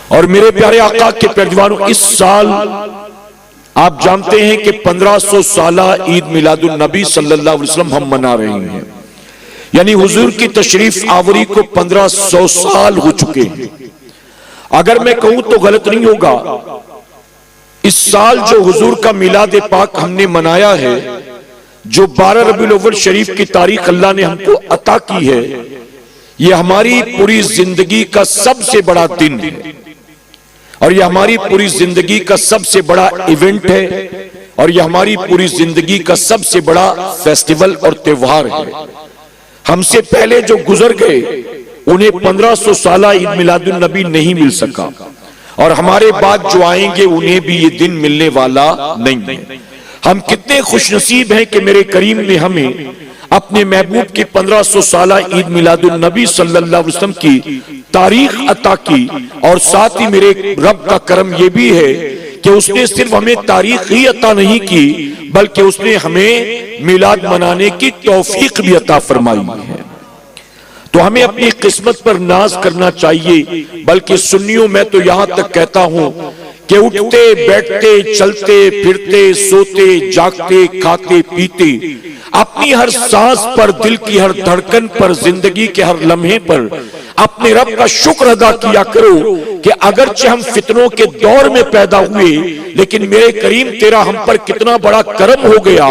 اور میرے پیارے آقا کے پیروانوں، اس سال آپ جانتے ہیں کہ 1500 سالہ عید میلاد النبی صلی اللہ علیہ وسلم ہم منا رہے ہیں، یعنی حضور کی تشریف آوری کو 1500 سال ہو چکے ہیں۔ اگر میں کہوں تو غلط نہیں ہوگا، اس سال جو حضور کا میلاد پاک ہم نے منایا ہے، جو 12 ربیع الاول شریف کی تاریخ اللہ نے ہم کو عطا کی ہے، یہ ہماری پوری زندگی کا سب سے بڑا دن ہے، اور یہ ہماری پوری زندگی کا سب سے بڑا ایونٹ ہے، اور یہ ہماری پوری زندگی کا سب سے بڑا فیسٹیول اور تہوار ہے۔ ہم سے پہلے جو گزر گئے انہیں 1500 سالہ عید میلاد النبی نہیں مل سکا، اور ہمارے بعد جو آئیں گے انہیں بھی یہ دن ملنے والا نہیں ہے۔ ہم کتنے خوش نصیب ہیں کہ میرے کریم نے ہمیں اپنے محبوب کی 1500 سالہ عید میلاد النبی صلی اللہ علیہ وسلم کی تاریخ عطا کی، اور ساتھ ہی میرے رب کا کرم یہ بھی ہے کہ اس نے صرف ہمیں تاریخ ہی عطا نہیں کی بلکہ اس نے ہمیں میلاد منانے کی توفیق بھی عطا فرمائی ہے۔ تو ہمیں اپنی قسمت پر ناز کرنا چاہیے، بلکہ سنیوں میں تو یہاں تک کہتا ہوں کہ اٹھتے بیٹھتے چلتے پھرتے سوتے جاگتے کھاتے پیتے اپنی ہر سانس پر، دل کی ہر دھڑکن پر، زندگی کے ہر لمحے پر اپنے رب کا شکر ادا کیا کرو کہ اگرچہ ہم فتنوں کے دور میں پیدا ہوئے لیکن میرے کریم تیرا ہم پر کتنا بڑا کرم ہو گیا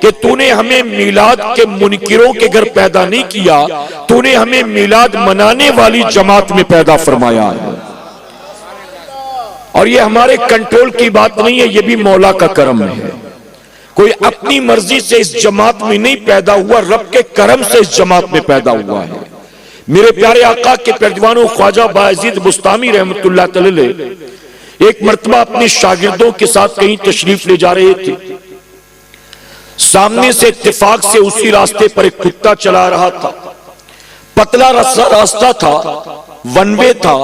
کہ تو نے ہمیں میلاد کے منکروں کے گھر پیدا نہیں کیا، تو نے ہمیں میلاد منانے والی جماعت میں پیدا فرمایا ہے۔ اور یہ ہمارے کنٹرول کی بات نہیں ہے، یہ بھی مولا کا کرم ہے۔ کوئی اپنی مرضی سے اس جماعت میں نہیں پیدا ہوا، رب کے کرم سے اس جماعت میں پیدا ہوا ہے۔ میرے پیارے آقا کے پیروانوں، خواجہ بایزید بستامی رحمت اللہ علیہ ایک مرتبہ اپنے شاگردوں کے ساتھ کہیں تشریف لے جا رہے تھے، سامنے سے اتفاق سے اسی راستے پر ایک کتا چلا رہا تھا، پتلا راستہ تھا، ون وے تھا،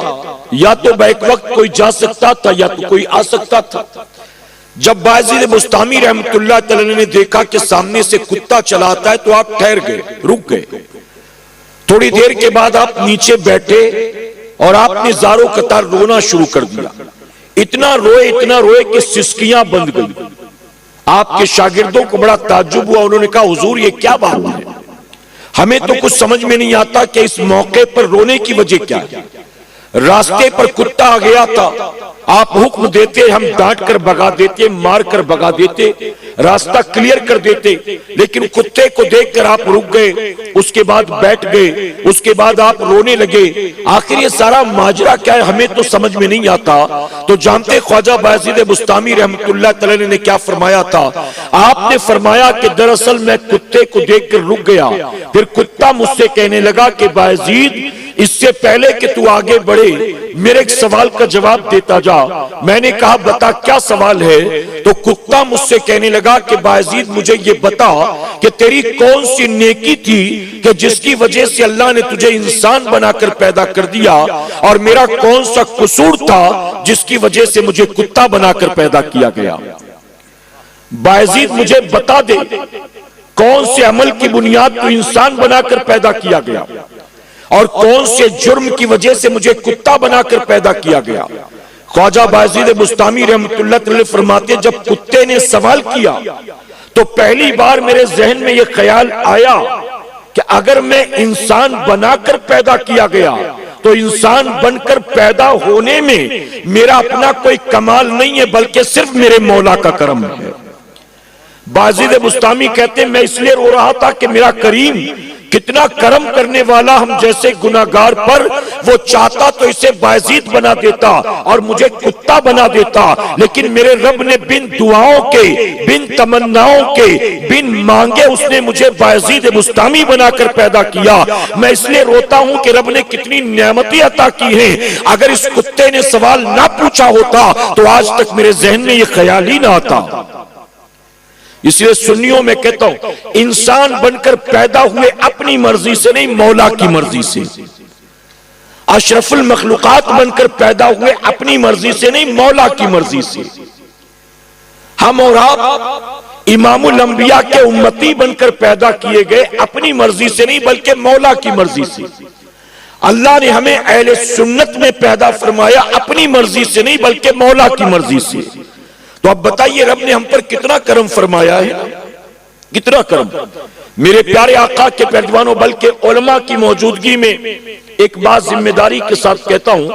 یا تو بیک وقت کوئی جا سکتا تھا یا تو کوئی آ سکتا تھا۔ جب بایزید بستامی رحمت اللہ علیہ نے دیکھا کہ سامنے سے کتا چلا آتا ہے تو آپ ٹھہر گئے، رک گئے۔ تھوڑی دیر کے بعد آپ نیچے بیٹھے اور آپ نے زاروں قطار رونا شروع کر دیا، اتنا روئے کہ سسکیاں بند گئی۔ آپ کے شاگردوں کو بڑا تعجب ہوا، انہوں نے کہا حضور یہ کیا بات ہے، ہمیں تو کچھ سمجھ میں نہیں آتا کہ اس موقع پر رونے کی وجہ کیا ہے۔ راستے پر کتا آ گیا تھا، آپ حکم دیتے، ہم ڈانٹ کر بھگا دیتے، مار کر بھگا دیتے، راستہ کلیئر کر دیتے، لیکن کتے کو دیکھ کر آپ رک گئے، اس کے بعد بیٹھ گئے، اس کے بعد آپ رونے لگے۔ آخر یہ سارا ماجرا کیا ہے ہمیں تو سمجھ میں نہیں آتا۔ تو جانتے خواجہ بایزید بستامی رحمت اللہ تعالی نے کیا فرمایا تھا؟ آپ نے فرمایا کہ دراصل میں کتے کو دیکھ کر رک گیا، پھر کتا مجھ سے کہنے لگا کہ بایزید اس سے پہلے کہ تو آگے بڑھے میرے ایک سوال کا جواب دیتا جا۔ میں نے کہا بتا کیا سوال ہے؟ تو کتا مجھ سے کہنے لگا کہ بایزید مجھے یہ بتا کہ تیری کون سی نیکی تھی کہ جس کی وجہ سے اللہ نے تجھے انسان بنا کر پیدا کر دیا، اور میرا کون سا قصور تھا جس کی وجہ سے مجھے کتا بنا کر پیدا کیا گیا۔ بایزید مجھے بتا دے کون سے عمل کی بنیاد تو انسان بنا کر پیدا کیا گیا، اور کون سے جرم کی وجہ سے مجھے کتا بنا کر پیدا کیا گیا۔ خواجہ بایزید بستامی رحمت اللہ علیہ فرماتے جب کتے نے سوال کیا تو پہلی بار میرے ذہن میں یہ خیال آیا کہ اگر میں انسان بنا کر پیدا کیا گیا تو انسان بن کر پیدا ہونے میں میرا اپنا کوئی کمال نہیں ہے بلکہ صرف میرے مولا کا کرم ہے۔ بایزید بستامی کہتے ہیں میں اس لیے رو رہا تھا کہ میرا کریم کتنا کرم کرنے والا ہم جیسے گناہگار پر، وہ چاہتا تو اسے بایزید بنا دیتا اور مجھے کتا بنا دیتا، لیکن میرے رب نے بن دعاؤں کے، بن تمناؤں کے، بن مانگے اس نے مجھے بایزید بستامی بنا کر پیدا کیا۔ میں اس لیے روتا ہوں کہ رب نے کتنی نعمتیں عطا کی ہیں، اگر اس کتے نے سوال نہ پوچھا ہوتا تو آج تک میرے ذہن میں یہ خیال ہی نہ آتا۔ اس لیے سنیوں میں کہتا ہوں انسان بن کر پیدا ہوئے اپنی مرضی سے نہیں، مولا کی مرضی سے۔ اشرف المخلوقات بن کر پیدا ہوئے اپنی مرضی سے نہیں، مولا کی مرضی سے۔ ہم اور آپ امام الانبیاء کے امتی بن کر پیدا کیے گئے اپنی مرضی سے نہیں بلکہ مولا کی مرضی سے۔ اللہ نے ہمیں اہل سنت میں پیدا فرمایا اپنی مرضی سے نہیں بلکہ مولا کی مرضی سے. تو اب بتائیے رب نے ہم پر کتنا کرم فرمایا ہے, کتنا کرم. میرے پیارے آقا کے پیروانوں, بلکہ علماء کی موجودگی میں ایک بات ذمہ داری کے ساتھ کہتا ہوں,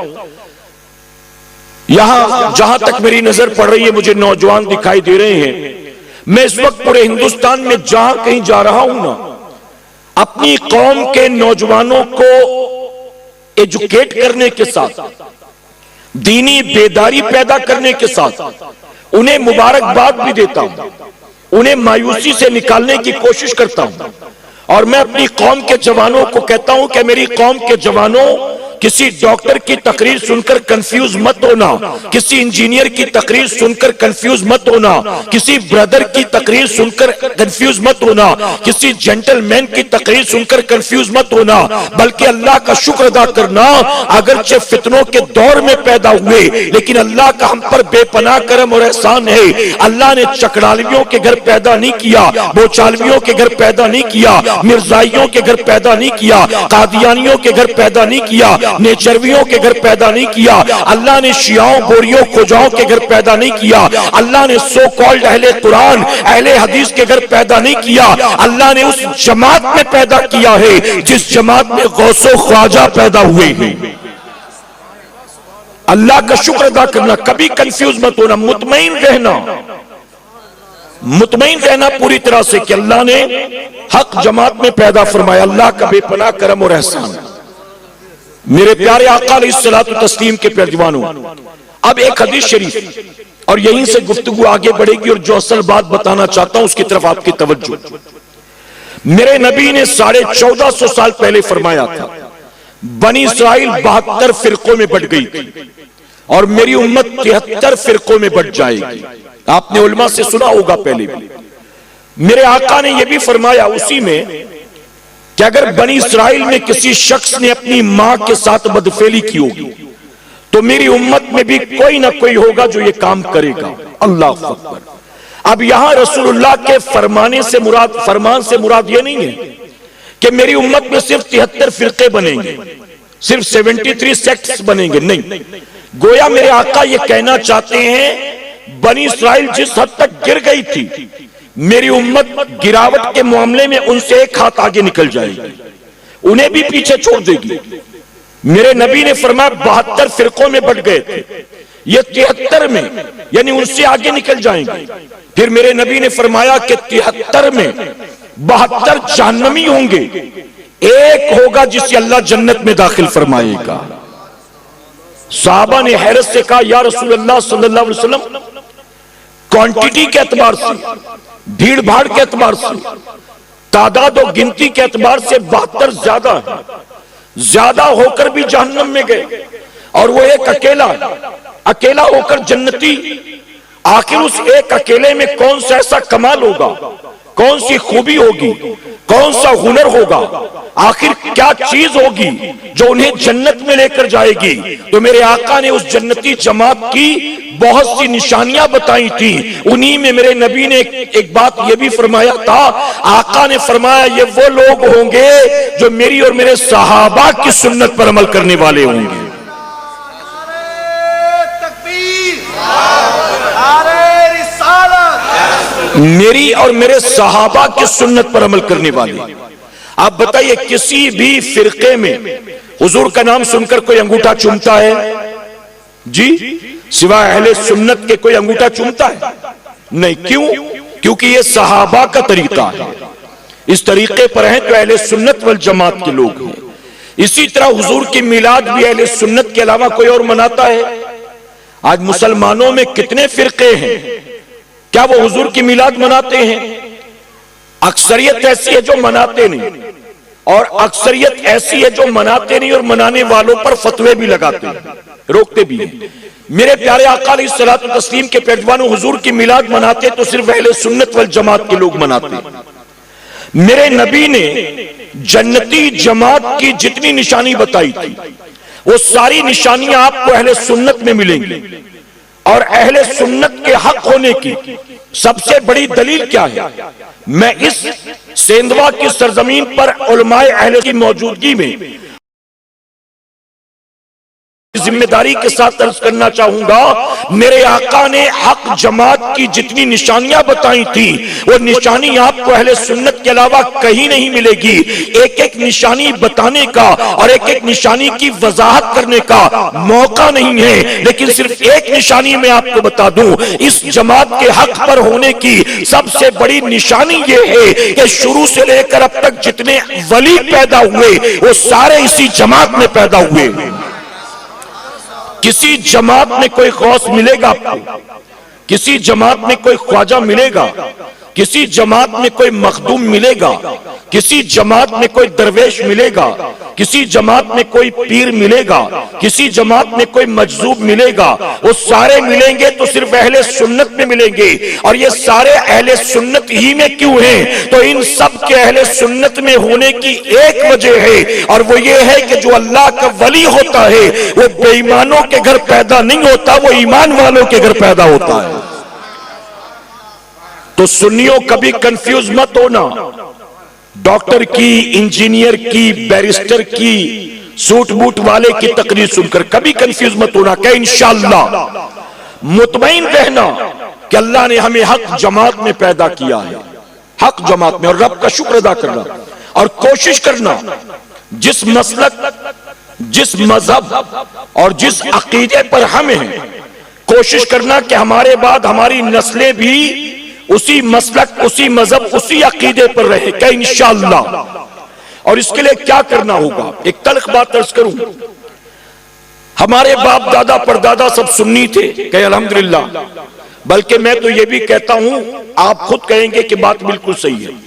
یہاں جہاں تک میری نظر پڑ رہی ہے مجھے نوجوان دکھائی دے رہے ہیں. میں اس وقت پورے ہندوستان میں جہاں کہیں جا رہا ہوں نا, اپنی قوم کے نوجوانوں کو ایجوکیٹ کرنے کے ساتھ, دینی بیداری پیدا کرنے کے ساتھ انہیں مبارکباد بھی دیتا ہوں, انہیں مایوسی سے نکالنے کی کوشش کرتا ہوں. اور میں اپنی قوم کے جوانوں کو کہتا ہوں کہ میری قوم کے جوانوں, کسی ڈاکٹر کی تقریر سن کر کنفیوز مت ہونا, کسی انجینئر کی تقریر سن کر کنفیوز مت ہونا, کسی بردر کی تقریر سن کر کنفیوز مت ہونا, کسی جنٹل مین کی تقریر سن کر کنفیوز مت ہونا, بلکہ اللہ کا شکر ادا کرنا. اگرچہ فتنوں کے دور میں پیدا ہوئے لیکن اللہ کا ہم پر بے پناہ کرم اور احسان ہے. اللہ نے چکڑالویوں کے گھر پیدا نہیں کیا, بوچالویوں کے گھر پیدا نہیں کیا, مرزائیوں کے گھر پیدا نہیں کیا, قادیانیوں کے گھر پیدا نہیں کیا, نیچرویوں کے گھر پیدا نہیں کیا. اللہ نے شیعوں, بوریوں, کھوجاؤں کے گھر پیدا نہیں کیا. اللہ نے سو کالڈ اہل قرآن, اہل حدیث کے گھر پیدا نہیں کیا. اللہ نے اس جماعت میں پیدا کیا ہے جس جماعت میں غوث و خواجہ پیدا ہوئے ہیں. اللہ کا شکر ادا کرنا, کبھی کنفیوز مت ہونا, مطمئن رہنا پوری طرح سے کہ اللہ نے حق جماعت میں پیدا فرمایا. اللہ کا بے پناہ کرم اور احسان. میرے پیارے آقا علیہ الصلوۃ والتسلیم کے پیروانوں, اب ایک حدیث شریف اور یہیں سے گفتگو آگے بڑھے گی, اور جو اصل بات بتانا چاہتا ہوں اس کی طرف آپ کی توجہ. میرے نبی نے 1450 سال پہلے فرمایا تھا بنی اسرائیل 72 فرقوں میں بٹ گئی تھی اور میری امت 73 فرقوں میں بٹ جائے گی. آپ نے علماء سے سنا ہوگا پہلے بھی. میرے آقا نے یہ بھی فرمایا اسی میں کہ اگر بنی اسرائیل میں کسی شخص نے اپنی ماں کے ساتھ بدفعلی کی ہوگی تو میری امت میں بھی کوئی نہ کوئی ہوگا جو یہ کام کرے گا. اللہ اکبر. اب یہاں رسول اللہ کے فرمان سے مراد یہ نہیں ہے کہ میری امت میں صرف 73 فرقے بنیں گے, صرف 73 سیکٹس بنیں گے, نہیں. گویا میرے آقا یہ کہنا چاہتے ہیں بنی اسرائیل جس حد تک گر گئی تھی, میری امت گراوٹ کے معاملے میں ان سے ایک ہاتھ آگے نکل جائے گی, انہیں بھی پیچھے چھوڑ دے گی. میرے نبی نے فرمایا 72 فرقوں میں بٹ گئے تھے, یہ 73 میں یعنی ان سے آگے نکل جائیں گے. پھر میرے نبی نے فرمایا کہ 73 میں 72 جہنمی ہوں گے, ایک ہوگا جسے اللہ جنت میں داخل فرمائے گا. صحابہ نے حیرت سے کہا یا رسول اللہ صلی اللہ علیہ وسلم, کوانٹیٹی کے اعتبار سے, بھیڑ بھاڑ کے اعتبار سے, تعداد و گنتی کے اعتبار سے 72 زیادہ ہے, زیادہ ہو کر بھی جہنم میں گئے اور وہ ایک اکیلا ہو کر جنتی. آخر اس ایک اکیلے میں کون سا ایسا کمال ہوگا, کون سی خوبی ہوگی, کون سا ہنر ہوگا, آخر کیا چیز ہوگی جو انہیں جنت میں لے کر جائے گی. تو میرے آقا نے اس جنتی جماعت کی بہت سی نشانیاں بتائی تھی. انہی میں میرے نبی نے ایک بات یہ بھی فرمایا تھا, آقا نے فرمایا یہ وہ لوگ ہوں گے جو میری اور میرے صحابہ کی سنت پر عمل کرنے والے ہوں گے. میری اور میرے صحابہ کی سنت پر عمل کرنے والے. آپ بتائیے کسی بھی فرقے میں حضور کا نام سن کر کوئی انگوٹھا چومتا ہے جی, سوائے اہل سنت کے کوئی انگوٹھا چومتا ہے نہیں. کیوں؟ کیونکہ یہ صحابہ کا طریقہ ہے, اس طریقے پر ہیں تو اہل سنت والجماعت کے لوگ ہیں. اسی طرح حضور کی میلاد بھی اہل سنت کے علاوہ کوئی اور مناتا ہے؟ آج مسلمانوں میں کتنے فرقے ہیں, کیا وہ حضور کی میلاد مناتے ہیں؟ اکثریت ایسی ہے جو مناتے نہیں, اور اکثریت ایسی ہے جو مناتے نہیں اور منانے والوں پر فتوے بھی لگاتے ہیں, روکتے بھی ہیں. میرے پیارے آقا علیہ الصلوۃ والتسلیم کے پیروانوں, حضور کی میلاد مناتے تو صرف اہل سنت والجماعت کے لوگ مناتے. میرے نبی نے جنتی جماعت کی جتنی نشانی بتائی تھی وہ ساری نشانیاں آپ کو اہل سنت میں ملیں گی. اور اہل سنت کے حق ہونے کی سب سے بڑی دلیل کیا ہے؟ میں اس سیندوا کی سرزمین پر علماء اہل کی موجودگی میں ذمہ داری کے ساتھ عرض کرنا چاہوں گا، میرے آقا نے حق جماعت کی جتنی نشانیاں بتائی تھی وہ نشانی آپ کو اہل سنت کے علاوہ کہیں نہیں ملے گی۔ ایک ایک نشانی بتانے کا اور ایک ایک نشانی کی وضاحت کرنے کا موقع نہیں ہے، لیکن صرف ایک نشانی میں آپ کو بتا دوں، اس جماعت کے حق پر ہونے کی سب سے بڑی نشانی یہ ہے کہ شروع سے لے کر اب تک جتنے ولی پیدا ہوئے وہ سارے اسی جماعت میں پیدا ہوئے۔ کسی جماعت میں کوئی غوث ملے گا آپ کو، کسی جماعت میں کوئی خواجہ ملے گا، کسی جماعت میں کوئی مخدوم ملے گا، کسی جماعت میں کوئی درویش ملے گا، کسی جماعت میں کوئی پیر ملے گا، کسی جماعت میں کوئی مجذوب ملے گا، وہ سارے ملیں گے تو صرف اہل سنت میں ملیں گے۔ اور یہ سارے اہل سنت ہی میں کیوں ہیں؟ تو ان سب کے اہل سنت میں ہونے کی ایک وجہ ہے، اور وہ یہ ہے کہ جو اللہ کا ولی ہوتا ہے وہ بے ایمانوں کے گھر پیدا نہیں ہوتا، وہ ایمان والوں کے گھر پیدا ہوتا ہے۔ تو سنیوں کبھی کنفیوز مت ہونا، ڈاکٹر کی، انجینئر کی، بیرسٹر کی، سوٹ بوٹ والے کی تقریر سن کر کبھی کنفیوز مت ہونا کہ انشاءاللہ مطمئن رہنا کہ اللہ نے ہمیں حق جماعت میں پیدا کیا ہے، حق جماعت میں، اور رب کا شکر ادا کرنا اور کوشش کرنا جس مسلک، جس مذہب اور جس عقیدے پر ہم ہیں، کوشش کرنا کہ ہمارے بعد ہماری نسلیں بھی اسی مسلک، اسی مذہب، اسی عقیدے پر رہے کہ انشاءاللہ۔ اور اس کے لیے کیا کرنا ہوگا؟ ایک تلخ بات عرض کروں، ہمارے باپ دادا پردادا سب سنی تھے کہ الحمدللہ، بلکہ میں تو یہ بھی کہتا ہوں، آپ خود کہیں گے کہ بات بالکل صحیح ہے۔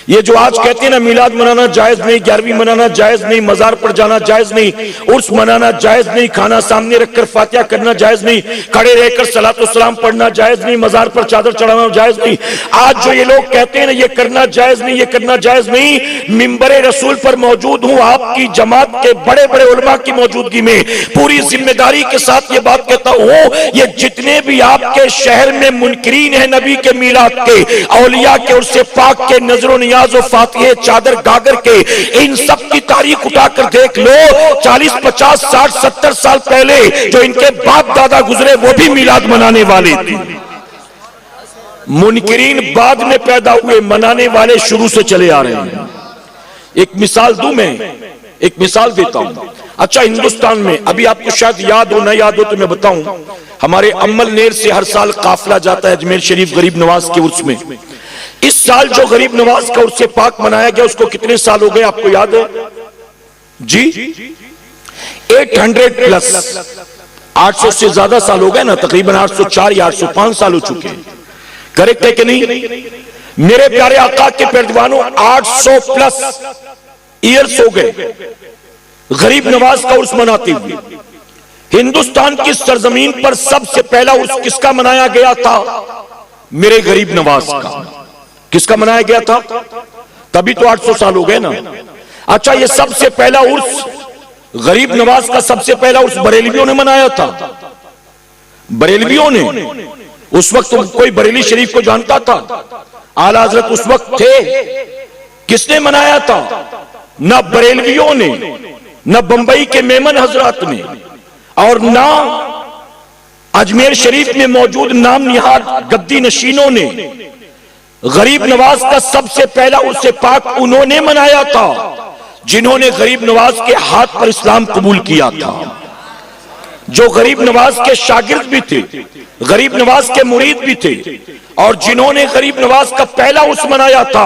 یہ جو آج کہتے ہیں نا میلاد منانا جائز نہیں، 11ویں منانا جائز نہیں، مزار پر جانا جائز نہیں، عرس منانا جائز نہیں، کھانا سامنے رکھ کر فاتحہ کرنا جائز نہیں، کھڑے رہ کر صلاۃ والسلام پڑھنا جائز نہیں، مزار پر چادر چڑھانا جائز نہیں، آج جو یہ لوگ کہتے ہیں نا یہ کرنا جائز نہیں، یہ کرنا جائز نہیں، منبر رسول پر موجود ہوں، آپ کی جماعت کے بڑے بڑے علماء کی موجودگی میں پوری ذمہ داری کے ساتھ یہ بات کہتا ہوں، یہ جتنے بھی آپ کے شہر میں منکرین ہیں نبی کے میلاد کے، اولیاء کے عرس پاک کے، نظر و نیاز و فاتحے چادر گاگر کے، ان سب کی تاریخ اٹھا کر دیکھ لو، 40 50 60 70 سال پہلے جو ان کے باپ دادا گزرے وہ بھی میلاد منانے والے تھے۔ منکرین بعد میں پیدا ہوئے، منانے والے شروع سے چلے آ رہے ہیں۔ ایک مثال دوں، میں ایک مثال دیتا ہوں۔ اچھا، ہندوستان میں ابھی آپ کو شاید یاد ہو نہ یاد ہو تو میں بتاؤں، ہمارے امل نیر سے ہر سال قافلہ جاتا ہے اجمیر شریف غریب نواز کے عرس میں۔ اس سال جو غریب نواز کا عرس پاک منایا گیا اس کو کتنے سال ہو گئے آپ کو یاد ہے جی؟ 800 پلس، 800 سے زیادہ سال ہو گئے نا، تقریباً 804 یا 805 سال ہو چکے ہیں، کریکٹ ہے کہ نہیں؟ میرے پیارے آقا کے پیروانوں 800 پلس ایئرز ہو گئے غریب نواز کا عرس مناتے ہوئے۔ ہندوستان کی سرزمین پر سب سے پہلا عرس کس کا منایا گیا تھا؟ میرے غریب نواز کا۔ کس کا منایا گیا تھا؟ تبھی تو 800 سال ہو گئے نا۔ اچھا، یہ سب سے پہلا عرس غریب نواز کا سب سے پہلا عرس بریلویوں نے منایا تھا۔ بریلویوں نے، اس وقت کوئی بریلی شریف کو جانتا تھا؟ اعلیٰ حضرت اس وقت تھے۔ کس نے منایا تھا؟ نہ بریلویوں نے، نہ بمبئی کے میمن حضرات نے، اور نہ اجمیر شریف میں موجود نام نہاد گدی نشینوں نے۔ غریب نواز کا سب سے پہلا عرس پاک انہوں نے منایا تھا جنہوں نے غریب نواز کے ہاتھ پر اسلام قبول کیا تھا، جو غریب نواز کے شاگرد بھی تھے، غریب نواز کے مرید بھی تھے، اور جنہوں نے غریب نواز کا پہلا عرس منایا تھا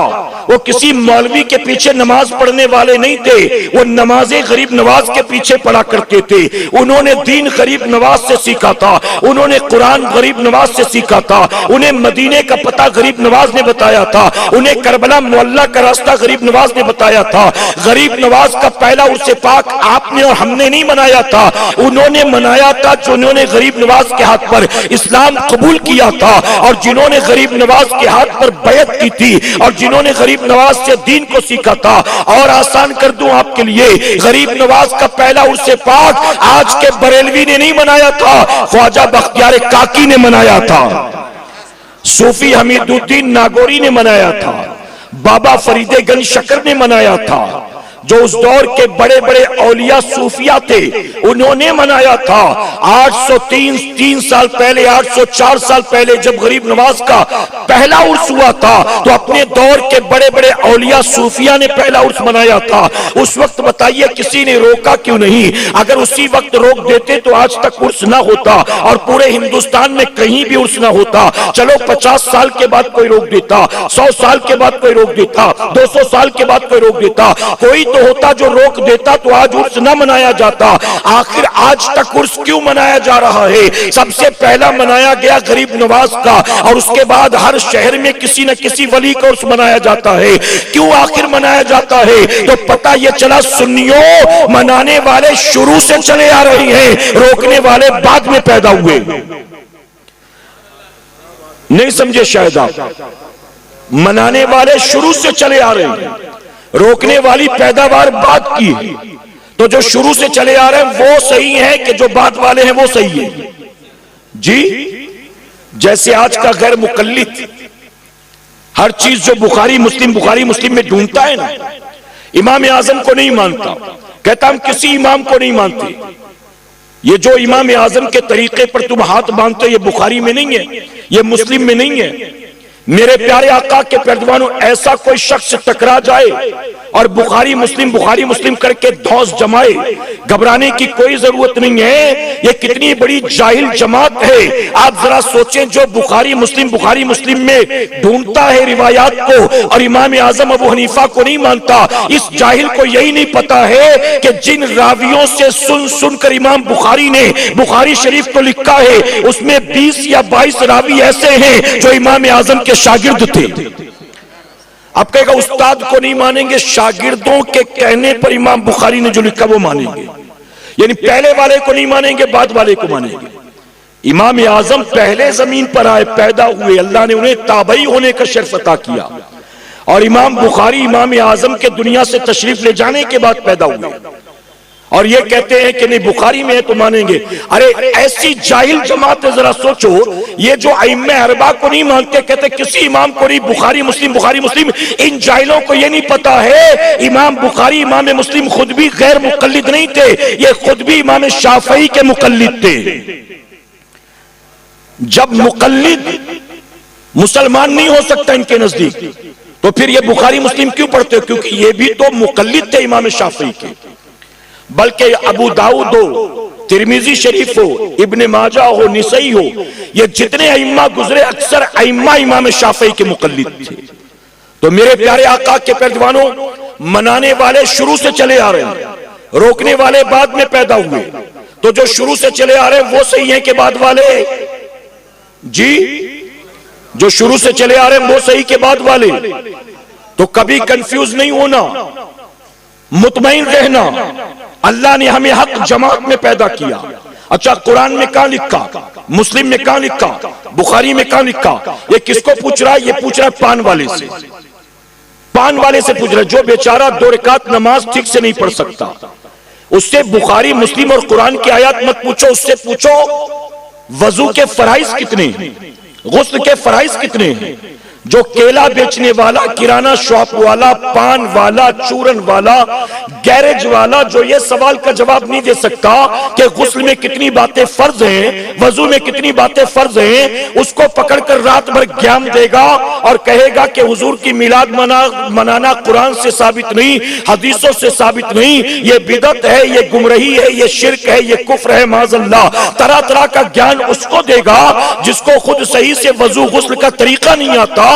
وہ کسی مولوی کے پیچھے نماز پڑھنے والے نہیں تھے، وہ نمازیں غریب نواز کے پیچھے پڑھا کرتے تھے۔ انہوں نے دین غریب نواز سے سیکھا تھا، انہوں نے قرآن غریب نواز سے سیکھا تھا، انہیں مدینے کا پتہ غریب نواز نے بتایا تھا، انہیں کربلا معلیٰ کا راستہ غریب نواز نے بتایا تھا۔ غریب نواز کا پہلا عرس پاک آپ نے اور ہم نے نہیں منایا تھا، انہوں نے منایا تھا جو انہوں نے غریب نواز کے ہاتھ پر اسلام قبول کیا تھا، اور جنہوں نے غریب نواز کے ہاتھ پر بیعت کی تھی، اور جنہوں نے غریب نواز سے دین کو سیکھا تھا۔ اور آسان کر دوں آپ کے لیے، غریب نواز کا پہلا عرس پاک آج کے بریلوی نے نہیں منایا تھا، خواجہ بختیار کاکی نے منایا تھا، صوفی حمید الدین ناگوری نے منایا تھا، بابا فرید گنج شکر نے منایا تھا، جو اس دور کے بڑے بڑے اولیاء صوفیاء تھے انہوں نے منایا تھا. 803 سال پہلے، 804 سال پہلے جب غریب نواز کا پہلا عرس ہوا تھا تو اپنے دور کے بڑے بڑے اولیاء صوفیاء نے پہلا عرس منایا تھا. اس وقت بتائیے کسی نے روکا کیوں نہیں؟ اگر اسی وقت روک دیتے تو آج تک عرس نہ ہوتا اور پورے ہندوستان میں کہیں بھی عرس نہ ہوتا. چلو 50 سال کے بعد کوئی روک دیتا، 100 سال کے بعد کوئی روک دیتا، 200 سال کے بعد کوئی روک دیتا، کوئی تو ہوتا جو روک دیتا تو آج عرس نہ منایا جاتا. آخر آج تک عرس کیوں منایا جا رہا ہے؟ سب سے پہلا منایا گیا غریب نواز کا، اور اس کے بعد ہر شہر میں کسی نہ کسی ولی کا عرس منایا جاتا ہے. کیوں آخر منایا جاتا ہے؟ تو پتہ یہ چلا سنیوں منانے والے شروع سے چلے آ رہے ہیں، روکنے والے بعد میں پیدا ہوئے. نہیں سمجھے شاید آپ؟ منانے والے شروع سے چلے آ رہے ہیں، روکنے والی پیداوار بعد کی. تو جو شروع سے چلے آ رہے ہیں وہ صحیح ہے کہ جو بعد والے ہیں وہ صحیح ہے؟ جی جیسے آج کا غیر مقلد ہر چیز جو بخاری مسلم میں ڈھونڈتا ہے نا، امام اعظم کو نہیں مانتا، کہتا ہم کسی امام کو نہیں مانتے. یہ جو امام اعظم کے طریقے پر تم ہاتھ باندھتے ہو یہ بخاری میں نہیں ہے، یہ مسلم میں نہیں ہے. میرے پیارے آقا کے پیروانوں، ایسا کوئی شخص ٹکرا جائے اور بخاری مسلم کر کے دھوس جمائے، گھبرانے کی کوئی ضرورت نہیں ہے. یہ کتنی بڑی جاہل جماعت ہے. آپ ذرا سوچیں، جو بخاری مسلم میں ڈھونڈتا ہے روایات کو اور امام اعظم ابو حنیفہ کو نہیں مانتا، اس جاہل کو یہی نہیں پتا ہے کہ جن راویوں سے سن کر امام بخاری نے بخاری شریف کو لکھا ہے اس میں 20 یا 22 راوی ایسے ہیں جو امام اعظم کے شاگرد تھے. اب کہے گا استاد کو نہیں مانیں گے، شاگردوں کے کہنے پر امام بخاری نے جو لکھا وہ مانیں گے. یعنی پہلے والے کو نہیں مانیں گے، بعد والے کو مانیں گے. امام اعظم پہلے زمین پر آئے، پیدا ہوئے، اللہ نے انہیں تابعی ہونے کا شرف عطا کیا، اور امام بخاری امام اعظم کے دنیا سے تشریف لے جانے کے بعد پیدا ہوئے. اور یہ کہتے ہیں کہ نہیں بخاری میں ہے تو مانیں گے. ارے ایسی جاہل جماعت ہے، ذرا سوچو. یہ جو ائمہ اربعہ کو نہیں مانتے، کہتے کسی امام کو نہیں، بخاری مسلم. ان جاہلوں کو یہ نہیں پتا ہے امام بخاری امام مسلم خود بھی غیر مقلد نہیں تھے، یہ خود بھی امام شافعی کے مقلد تھے. جب مقلد مسلمان نہیں ہو سکتا ان کے نزدیک تو پھر یہ بخاری مسلم کیوں پڑھتے ہو؟ کیونکہ یہ بھی تو مقلد تھے امام شافعی کے. بلکہ ابو داؤد ہو، ترمذی شریف ہو، ابن ماجہ ہو، نسائی ہو، یہ جتنے ائمہ گزرے اکثر ائمہ امام شافعی کے مقلد تھے. تو میرے پیارے آقا کے پیروانوں، منانے والے شروع سے چلے آ رہے ہیں، روکنے والے بعد میں پیدا ہوئے. تو جو شروع سے چلے آ رہے ہیں وہ صحیح ہیں کہ بعد والے؟ جی جو شروع سے چلے آ رہے ہیں وہ صحیح کہ بعد والے؟ تو کبھی کنفیوز نہیں ہونا، مطمئن رہنا. اللہ نے ہمیں حق جماعت میں پیدا کیا. اچھا قرآن میں کہاں لکھا؟ مسلم میں کہاں لکھا؟ بخاری میں کہاں لکھا؟ یہ کس کو پوچھ رہا ہے؟ یہ پوچھ رہا ہے پان والے سے پوچھ رہا ہے، جو بیچارہ 2 رکعت نماز ٹھیک سے نہیں پڑھ سکتا. اس سے بخاری مسلم اور قرآن کی آیات مت پوچھو، اس سے پوچھو وضو کے فرائض کتنے ہیں، غسل کے فرائض کتنے ہیں. جو کیلا بیچنے والا، کرانہ شاپ والا، پان والا، چورن والا، گیرج والا جو یہ سوال کا جواب نہیں دے سکتا کہ غسل میں کتنی باتیں فرض ہیں، وضو میں کتنی باتیں فرض ہیں، اس کو پکڑ کر رات بھر گیان دے گا اور کہے گا کہ حضور کی میلاد منانا قرآن سے ثابت نہیں، حدیثوں سے ثابت نہیں، یہ بدعت ہے، یہ گمراہی ہے، یہ شرک ہے، یہ کفر ہے معاذ اللہ. طرح طرح کا گیان اس کو دے گا جس کو خود صحیح سے وضو غسل کا طریقہ نہیں آتا.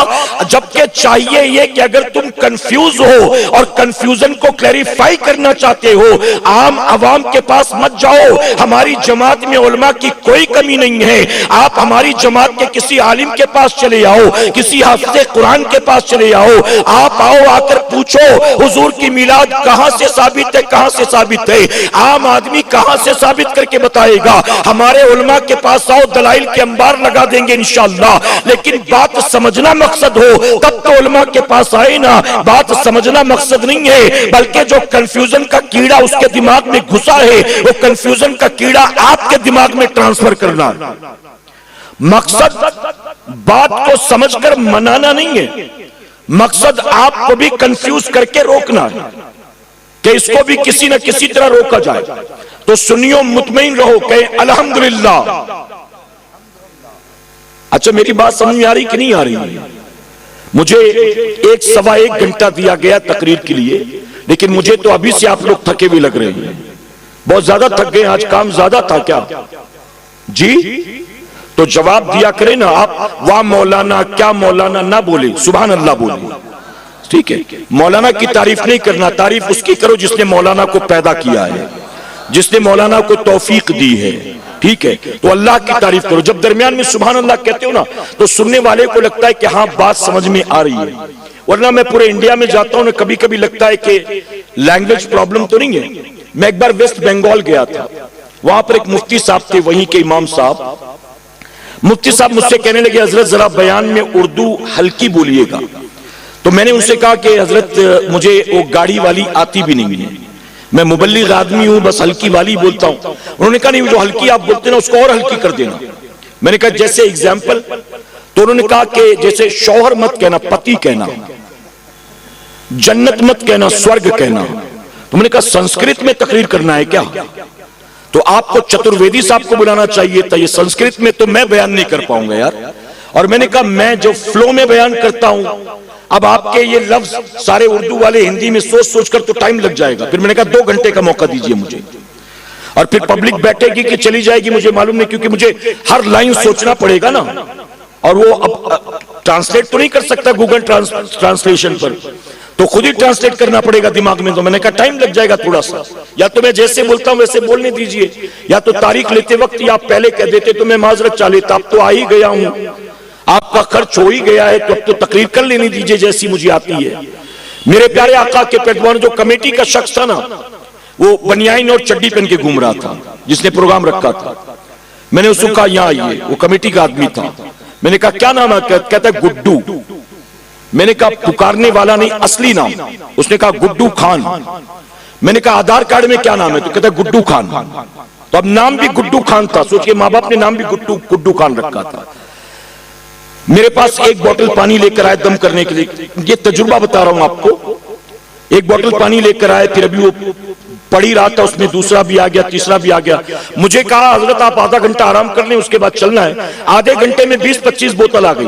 جبکہ چاہیے یہ کہ اگر تم کنفیوز ہو اور کنفیوژن کو کلیریفائی کرنا چاہتے ہو، عام عوام کے پاس مت جاؤ. ہماری جماعت میں علماء کی کوئی کمی نہیں ہے. آپ ہماری جماعت کے کسی عالم کے پاس چلے آؤ، کسی حافظ قرآن کے پاس چلے آؤ. آپ آؤ، آ کر پوچھو حضور کی میلاد کہاں سے ثابت ہے، کہاں سے ثابت ہے. عام آدمی کہاں سے ثابت کر کے بتائے گا؟ ہمارے علماء کے پاس آؤ، دلائل کے انبار لگا دیں گے انشاءاللہ. لیکن بات سمجھنا مقصد ہو تب تو علماء کے پاس آئے نا. بات سمجھنا مقصد نہیں ہے، بلکہ جو کنفیوژن کا کیڑا اس کے دماغ میں گھسا ہے وہ کنفیوژن کا کیڑا آپ کے دماغ میں ٹرانسفر کرنا. مقصد بات کو سمجھ کر منانا نہیں ہے، مقصد آپ کو بھی کنفیوز کر کے روکنا ہے. کہ اس کو بھی کسی نہ کسی طرح روکا جائے، تو سنیوں مطمئن رہو کہ الحمدللہ۔ اچھا میری بات سمجھ میں آ رہی کہ نہیں آ رہی؟ مجھے 1.25 گھنٹہ دیا گیا تقریر کے لیے، لیکن مجھے تو ابھی سے آپ لوگ تھکے بھی لگ رہے ہیں، بہت زیادہ تھک گئے، آج کام زیادہ تھا کیا؟ جی تو جواب دیا کریں نا آپ، واہ مولانا کیا مولانا نہ بولے، سبحان اللہ بولے، ٹھیک ہے؟ مولانا کی تعریف نہیں کرنا، تعریف اس کی کرو جس نے مولانا کو پیدا کیا ہے، جس نے مولانا کو توفیق دی ہے، ٹھیک ہے؟ تو اللہ کی تعریف کرو۔ جب درمیان میں سبحان اللہ کہتے ہو نا تو سننے والے کو لگتا ہے کہ ہاں بات سمجھ میں آ رہی ہے، ورنہ میں پورے انڈیا میں جاتا ہوں نا، کبھی کبھی لگتا ہے کہ لینگویج پرابلم تو نہیں ہے۔ میں ایک بار ویسٹ بنگال گیا تھا، وہاں پر ایک مفتی صاحب تھے، وہیں کے امام صاحب، مفتی صاحب مجھ سے کہنے لگے حضرت ذرا بیان میں اردو ہلکی بولیے گا، تو میں نے ان سے کہا کہ حضرت مجھے وہ گاڑی والی آتی بھی نہیں ہے، میں مبلغ آدمی ہوں، بس ہلکی والی بولتا ہوں۔ انہوں نے کہا نہیں، جو ہلکی آپ بولتے ہیں نا اس کو اور ہلکی کر دینا۔ میں نے کہا جیسے ایگزامپل؟ تو انہوں نے کہا کہ جیسے شوہر مت کہنا، پتی کہنا، جنت مت کہنا، سورگ کہنا۔ تو میں نے کہا سنسکرت میں تقریر کرنا ہے کیا؟ تو آپ کو چترویدی صاحب کو بلانا چاہیے تھا، یہ سنسکرت میں تو میں بیان نہیں کر پاؤں گا یار۔ اور میں نے کہا میں جو فلو میں بیان کرتا ہوں، اب آپ کے یہ لفظ سارے اردو والے ہندی میں سوچ سوچ کر تو ٹائم لگ جائے گا۔ پھر میں نے کہا 2 گھنٹے کا موقع دیجئے مجھے، اور پھر پبلک بیٹھے گی کہ چلی جائے گی مجھے معلوم نہیں، کیونکہ مجھے ہر لائن سوچنا پڑے گا نا، اور وہ اب ٹرانسلیٹ تو نہیں کر سکتا گوگل ٹرانسلیشن پر، تو خود ہی ٹرانسلیٹ کرنا پڑے گا دماغ میں۔ تو میں نے کہا ٹائم لگ جائے گا تھوڑا سا، یا تو میں جیسے بولتا ہوں ویسے بولنے دیجئے، یا تو تاریخ لیتے وقت یا آپ پہلے کہہ دیتے تو میں معذرت چاہ لیتا۔ اب تو آ ہی گیا ہوں، آپ کا خرچ ہو ہی گیا ہے، تو اب تو تقریر کر لینی دیجئے جیسی مجھے آتی ہے۔ میرے پیارے آقا کے پیروان، جو کمیٹی کا شخص تھا نا، وہ بنیان اور چڈی پہن کے گھوم رہا تھا، جس نے پروگرام رکھا تھا۔ میں نے اس کو کہا یہاں آئیے، وہ کمیٹی کا آدمی تھا۔ میں نے کہا کیا نام ہے؟ کہتا ہے گڈو۔ میں نے کہا پکارنے والا نہیں، اصلی نام؟ اس نے کہا گڈو خان۔ میں نے کہا آدھار کارڈ میں کیا نام ہے؟ تو کہتا ہے گڈو خان۔ تو اب نام بھی گڈو خان تھا، سوچئے ماں باپ نے نام بھی گڈو خان رکھا تھا۔ میرے پاس 1 بوتل پانی لے کر آئے دم کرنے کے لیے، یہ تجربہ بتا رہا ہوں آپ کو۔ 1 بوتل پانی لے کر آئے، پھر ابھی وہ پڑی رہا تھا، اس میں دوسرا بھی آ گیا، تیسرا بھی آ گیا۔ مجھے کہا حضرت آپ آدھا گھنٹہ آرام کر لیں، اس کے بعد چلنا ہے۔ آدھے گھنٹے میں 20-25 بوتل آ گئی۔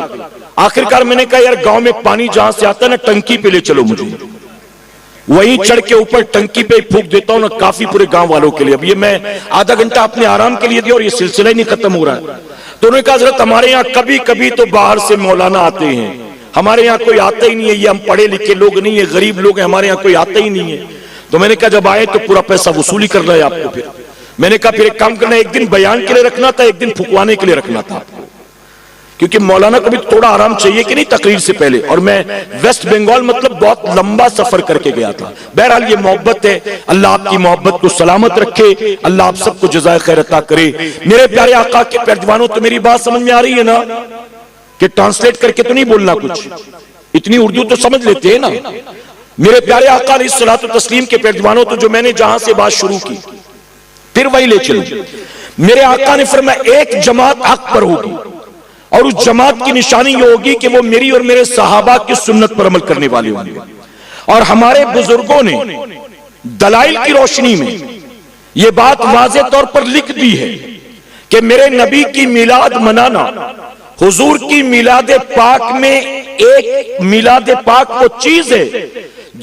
آخر کار میں نے کہا یار گاؤں میں پانی جہاں سے آتا ہے نا، ٹنکی پہ لے چلو مجھے، وہیں چڑھ کے اوپر ٹنکی پہ پھونک دیتا ہوں نا، کافی پورے گاؤں والوں کے لیے۔ اب یہ میں آدھا گھنٹہ اپنے آرام کے لیے دیا اور یہ سلسلہ ہی نہیں ختم ہو رہا ہے۔ تو انہوں نے کہا حضرت ہمارے یہاں کبھی کبھی تو باہر سے مولانا آتے ہیں، ہمارے یہاں کوئی آتا ہی نہیں ہے، یہ ہم پڑھے لکھے لوگ نہیں ہیں، غریب لوگ ہیں، ہمارے یہاں کوئی آتا ہی نہیں ہے۔ تو میں نے کہا جب آئے تو پورا پیسہ وصولی کر رہا ہے آپ کو۔ پھر میں نے کہا پھر ایک کام کرنا، 1 دن بیان کے لیے رکھنا تھا، 1 دن پھکوانے کے لیے رکھنا تھا آپ کو، کیونکہ مولانا کو بھی تھوڑا آرام چاہیے کہ نہیں تقریر سے پہلے۔ اور میں ویسٹ بنگال مطلب بہت لمبا سفر کر کے گیا تھا۔ بہرحال یہ محبت ہے، اللہ آپ کی محبت کو سلامت رکھے، اللہ آپ سب کو جزائے خیر عطا کرے۔ میرے پیارے آقا کے پیروانوں، تو میری بات سمجھ میں آ رہی ہے نا کہ ٹرانسلیٹ کر کے تو نہیں بولنا کچھ، اتنی اردو تو سمجھ لیتے ہیں نا۔ میرے پیارے آقا علیہ الصلوۃ والتسلیم کے پیروانوں، تو جو میں نے جہاں سے بات شروع کی پھر وہی لے چلیں۔ میرے آقا نے فرمایا ایک جماعت حق پر ہوگی، اور اس جماعت کی نشانی یہ ہوگی کہ وہ میری اور میرے صحابہ کی سنت پر عمل کرنے والے ہوں گے۔ اور ہمارے بزرگوں نے دلائل کی روشنی میں یہ بات واضح طور پر لکھ دی ہے کہ میرے نبی کی میلاد منانا، حضور کی میلاد پاک میں ایک میلاد پاک وہ چیز ہے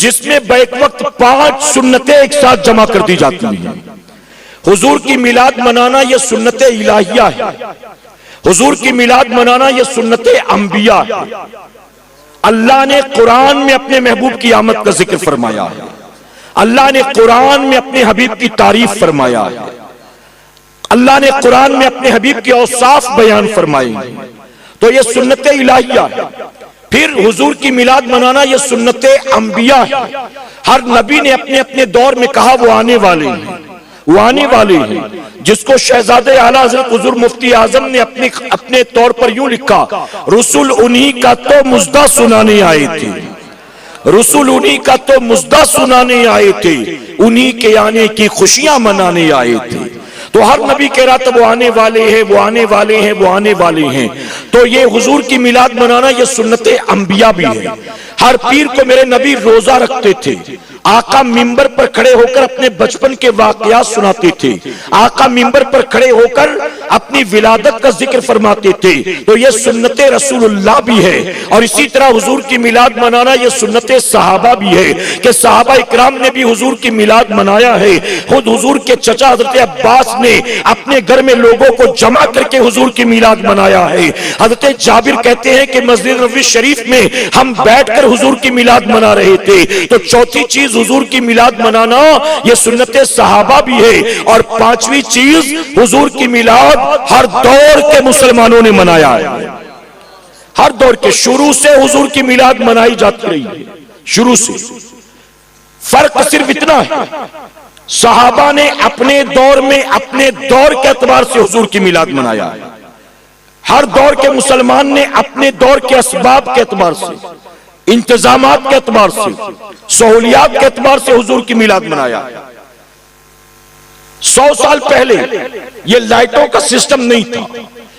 جس میں بیک وقت 5 سنتیں ایک ساتھ جمع کر دی جاتی ہیں۔ حضور کی میلاد منانا یہ سنت الہیہ ہے، حضور کی میلاد منانا یہ سنت انبیاء ہے۔ اللہ نے قرآن میں اپنے محبوب کی آمد کا ذکر فرمایا ہے، اللہ نے قرآن میں اپنے حبیب کی تعریف فرمایا ہے، اللہ نے قرآن میں اپنے حبیب کے اوصاف بیان فرمائے ہیں، تو یہ سنت الہیہ ہے۔ پھر حضور کی میلاد منانا یہ سنت انبیاء ہے۔ ہر نبی نے اپنے اپنے دور میں کہا وہ آنے والے ہیں، وہ آنے والے ہیں، جس کو شہزادہ اعلیٰ حضرت حضور مفتی اعظم نے اپنے طور پر یوں لکھا، رسول انہی کا تو مژدہ سنانے آئے تھے، رسول انہی کا تو مژدہ سنانے آئے تھے، انہی کے آنے کی خوشیاں منانے آئے تھے۔ تو ہر نبی کہہ رہا تھا وہ آنے والے ہیں، وہ آنے والے ہیں، وہ آنے والے ہیں۔ تو یہ حضور کی میلاد منانا یہ سنت انبیاء بھی ہے۔ ہر پیر کو میرے نبی روزہ رکھتے تھے، آقا منبر پر کھڑے ہو کر اپنے بچپن کے واقعات سناتے تھے، آقا منبر پر کھڑے ہو کر اپنی ولادت کا ذکر فرماتے تھے۔ تو یہ سنت رسول اللہ بھی ہے، اور اسی طرح حضور کی میلاد منانا یہ سنت صحابہ بھی ہے کہ صحابہ اکرام نے بھی حضور کی میلاد منایا ہے۔ خود حضور کے چچا حضرت عباس نے اپنے گھر میں لوگوں کو جمع کر کے حضور کی میلاد منایا ہے۔ حضرت جابر کہتے ہیں کہ مسجد نبوی شریف میں ہم بیٹھ کر حضور کی میلاد منا رہے تھے۔ تو چوتھی چیز حضور کی میلاد منانا یہ سنت صحابہ بھی ہے، اور پانچویں چیز حضور کی میلاد ہر دور کے مسلمانوں نے منایا ہے۔ ہر دور کے شروع سے حضور کی میلاد منائی جاتی رہی ہے، شروع سے۔ فرق صرف اتنا ہے، صحابہ نے اپنے دور میں اپنے دور کے اعتبار سے حضور کی میلاد منایا ہے، ہر دور کے مسلمان نے اپنے دور کے اسباب کے اعتبار سے، انتظامات کے اعتبار سے، سہولیات کے اعتبار سے حضور کی میلاد منایا ہے۔ 100 سال پہلے یہ لائٹوں کا سسٹم نہیں تھا،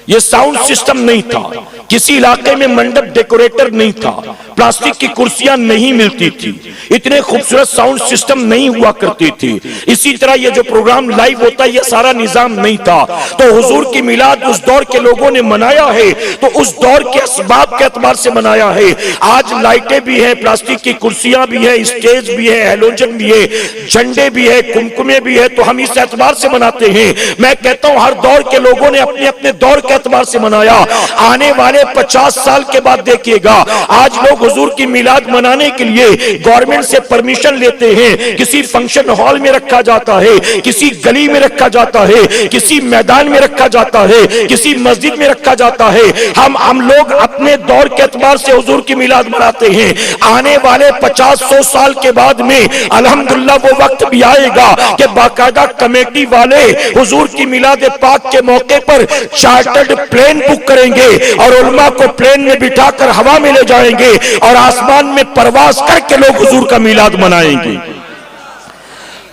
یہ ساؤنڈ سسٹم نہیں تھا، کسی علاقے میں منڈپ ڈیکوریٹر نہیں تھا، پلاسٹک کی کرسیاں نہیں ملتی تھی، اتنے خوبصورت ساؤنڈ سسٹم نہیں ہوا کرتی تھی، اسی طرح یہ جو پروگرام لائیو ہوتا ہے یہ سارا نظام نہیں تھا۔ تو حضور کی میلاد اس دور کے لوگوں نے منایا ہے، تو اس دور کے اسباب کے اعتبار سے منایا ہے۔ آج لائٹیں بھی ہیں، پلاسٹک کی کرسیاں بھی ہیں، اسٹیج بھی ہے، ہیلوجن بھی ہے، جھنڈے بھی ہے، کمکمے بھی ہے، تو ہم اس اعتبار سے مناتے ہیں۔ میں کہتا ہوں ہر دور کے لوگوں نے اپنے اپنے دور کے اعتبار سے منایا۔ آنے والے 50 سال کے بعد دیکھیے گا، آج لوگ حضور کی میلاد منانے کے لیے گورنمنٹ سے پرمیشن لیتے ہیں، کسی فنکشن ہال میں رکھا جاتا ہے، کسی گلی میں رکھا جاتا ہے، کسی میدان میں رکھا جاتا ہے، کسی مسجد میں رکھا جاتا ہے۔ ہم لوگ اپنے دور کے اعتبار سے حضور کی میلاد مناتے ہیں۔ آنے والے 50-100 سال کے بعد میں الحمدللہ وہ وقت بھی آئے گا کہ باقاعدہ کمیٹی والے حضور کی میلاد پاک کے موقع پر چارٹرڈ پلین بک کریں گے، اور علماء کو پلین میں بٹھا کر ہوا میں لے جائیں گے، اور آسمان میں پرواز کر کے لوگ حضور کا میلاد منائیں گے۔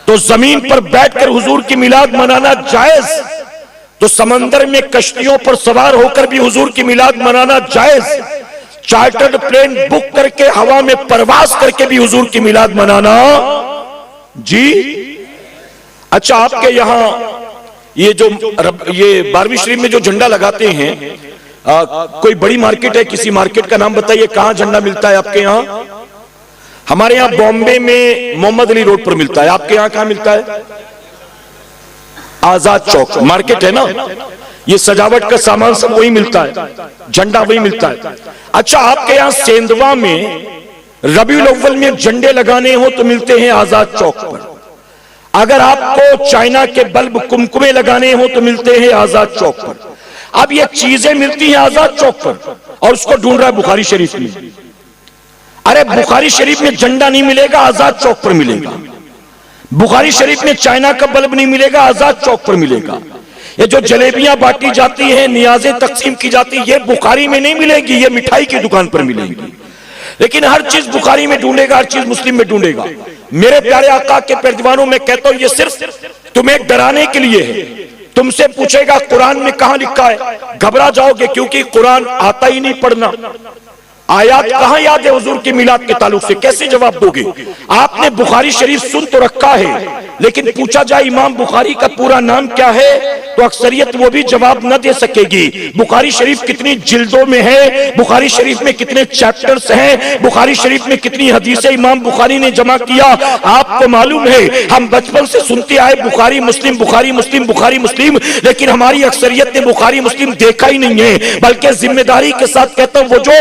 تو زمین پر بیٹھ کر حضور کی میلاد منانا جائز، تو سمندر میں کشتیوں پر سوار ہو کر بھی حضور کی میلاد منانا جائز، چارٹرڈ پلین بک کر کے ہوا میں پرواز کر کے بھی حضور کی میلاد منانا جی۔ اچھا، آپ کے یہاں یہ 12ویں شریف میں جو جھنڈا لگاتے ہیں، کوئی بڑی مارکیٹ ہے، کسی مارکیٹ کا نام بتائیے کہاں جھنڈا ملتا ہے آپ کے یہاں؟ ہمارے یہاں بامبے میں محمد علی روڈ پر ملتا ہے، آپ کے یہاں کہاں ملتا ہے؟ آزاد چوک مارکیٹ ہے نا، یہ سجاوٹ کا سامان سب وہی ملتا ہے، جھنڈا وہی ملتا ہے۔ اچھا، آپ کے یہاں سیندوا میں ربیع الاول میں جھنڈے لگانے ہوں تو ملتے ہیں آزاد چوک پر، اگر آپ کو چائنا کے بلب کمکمے لگانے ہوں تو ملتے ہیں آزاد چوک پر۔ اب یہ چیزیں ملتی ہیں آزاد چوک پر، اور اس کو ڈھونڈ رہا ہے بخاری شریف میں۔ ارے بخاری شریف میں جھنڈا نہیں ملے گا، آزاد چوک پر ملے گا۔ بخاری شریف میں چائنا کا بلب نہیں ملے گا، آزاد چوک پر ملے گا۔ یہ جو جلیبیاں بانٹی جاتی ہیں، نیازیں تقسیم کی جاتی ہیں، یہ بخاری میں نہیں ملے گی، یہ مٹھائی کی دکان پر ملے گی۔ لیکن ہر چیز بخاری میں ڈھونڈے گا، ہر چیز مسلم میں ڈھونڈے گا۔ میرے پیارے آقا کے پیروانوں میں کہتا ہوں یہ صرف تمہیں ڈرانے کے لیے ہے۔ تم سے پوچھے گا قرآن میں کہاں لکھا ہے، گھبرا جاؤ گے، کیونکہ قرآن آتا ہی نہیں پڑھنا۔ آیات کہاں یاد ہے حضور کی میلاد کے تعلق سے، کیسے جواب دو گے؟ آپ نے بخاری شریف سن تو رکھا ہے، لیکن پوچھا جائے امام بخاری کا پورا نام کیا ہے تو اکثریت وہ بھی جواب نہ دے سکے گی۔ بخاری شریف کتنی جلدوں میں ہے، بخاری شریف میں کتنے چیپٹرز ہیں، بخاری شریف میں کتنی حدیثیں امام بخاری نے جمع کیا، آپ کو معلوم ہے؟ ہم بچپن سے سنتے آئے بخاری مسلم بخاری مسلم بخاری مسلم، لیکن ہماری اکثریت نے بخاری مسلم دیکھا ہی نہیں ہے۔ بلکہ ذمہ داری کے ساتھ کہتا ہوں وہ جو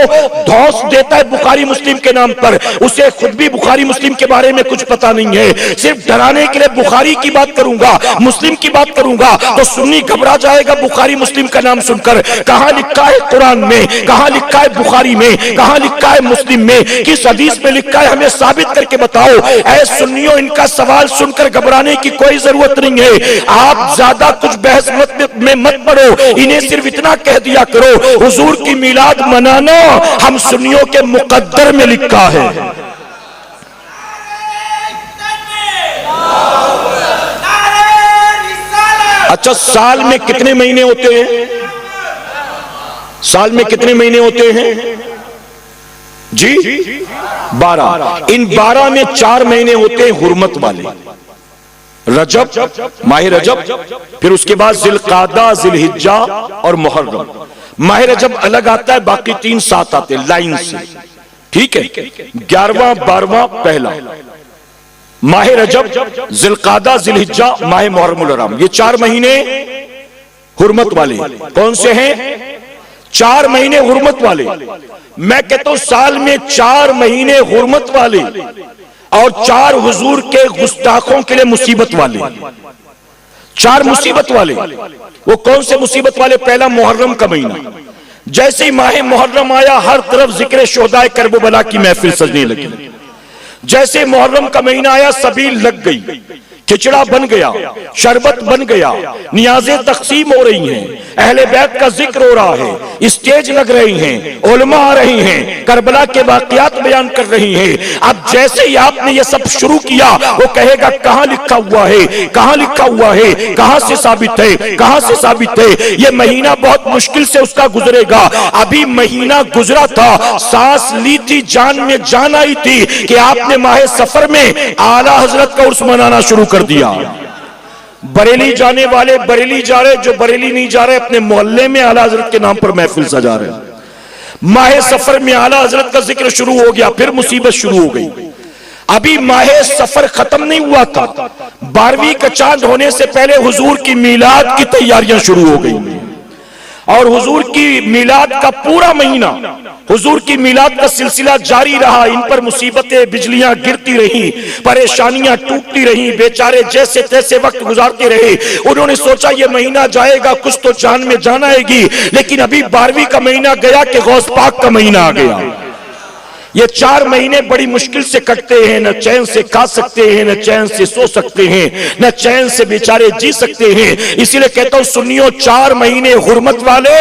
دھوس دیتا ہے بخاری مسلم کے نام پر، اسے خود بھی بخاری مسلم کے بارے میں کچھ پتا نہیں ہے۔ صرف ڈرانے کے لیے بخاری کی بات کروں گا، مسلم کی بات کروں گا تو سنی گھبرا جائے گا بخاری مسلم کا نام سن کر۔ کہاں لکھا ہے قرآن میں، کہاں لکھا ہے بخاری میں، کہاں لکھا ہے مسلم میں، کس حدیث میں لکھا ہے، ہمیں ثابت کر کے بتاؤ۔ اے سنیوں، ان کا سوال سن کر گھبرانے کی کوئی ضرورت نہیں ہے۔ آپ زیادہ کچھ بحث میں مت پڑو، انہیں صرف اتنا کہہ دیا کرو حضور کی میلاد منانا ہم سنیوں کے مقدر میں لکھا ہے۔ اچھا، سال میں کتنے مہینے ہوتے ہیں؟ سال میں کتنے مہینے ہوتے ہیں؟ جی 12. ان 12 میں 4 مہینے ہوتے ہیں حرمت والے، رجب، ماہ رجب، پھر اس کے بعد ذی القعدہ، ذی الحجہ اور محرم. ماہ رجب الگ آتا ہے، باقی 3 ساتھ آتے ہیں لائن سے، ٹھیک ہے. 11واں 12واں پہلا، ماہ رجب، ذی القعدہ، ذی الحجہ، ماہ محرم الحرام، یہ 4 مہینے حرمت والے. کون سے ہیں؟ 4 مہینے حرمت والے. میں کہتا ہوں سال میں 4 مہینے حرمت والے اور 4 حضور کے گستاخوں کے لیے مصیبت والے. 4 مصیبت والے. وہ کون سے مصیبت والے؟ پہلا محرم کا مہینہ، جیسے ہی ماہ محرم آیا ہر طرف ذکر شہداء کرب و بلا کی محفل سجنے لگی. جیسے محرم کا مہینہ آیا سبیل لگ گئی، کھچڑا بن گیا، شربت بن گیا، نیازیں تقسیم ہو رہی ہیں، اہل بیت کا ذکر ہو رہا ہے، اسٹیج لگ رہی ہیں، علماء آ رہی ہیں، کربلا کے واقعات بیان کر رہی ہیں. اب جیسے ہی آپ نے یہ سب شروع کیا وہ کہے گا کہاں لکھا ہوا ہے، کہاں لکھا ہوا ہے، کہاں سے ثابت ہے، کہاں سے ثابت ہے. یہ مہینہ بہت مشکل سے اس کا گزرے گا. ابھی مہینہ گزرا تھا، سانس لی تھی، جان میں جان آئی تھی کہ آپ نے ماہ سفر میں اعلیٰ حضرت کا عرس منانا شروع کر دیا. بریلی جانے والے بریلی جا رہے، جو بریلی نہیں جا رہے اپنے محلے میں اعلیٰ حضرت کے نام پر محفل سجا رہے. ماہ سفر میں اعلیٰ حضرت کا ذکر شروع ہو گیا، پھر مصیبت شروع ہو گئی. ابھی ماہ سفر ختم نہیں ہوا تھا، 12ویں کا چاند ہونے سے پہلے حضور کی میلاد کی تیاریاں شروع ہو گئی. اور حضور کی میلاد کا پورا مہینہ، حضور کی میلاد کا سلسلہ جاری رہا. ان پر مصیبتیں، بجلیاں گرتی رہیں، پریشانیاں ٹوٹتی رہیں، بیچارے جیسے تیسے وقت گزارتے رہے. انہوں نے سوچا یہ مہینہ جائے گا، کچھ تو جان میں جان آئے گی. لیکن ابھی 12ویں کا مہینہ گیا کہ غوث پاک کا مہینہ آ گیا. یہ 4 مہینے بڑی مشکل سے کٹتے ہیں، نہ چین سے کھا سکتے ہیں، نہ چین سے سو سکتے ہیں، نہ چین سے بیچارے جی سکتے ہیں. اسی لئے کہتا ہوں سنیوں 4 مہینے حرمت والے،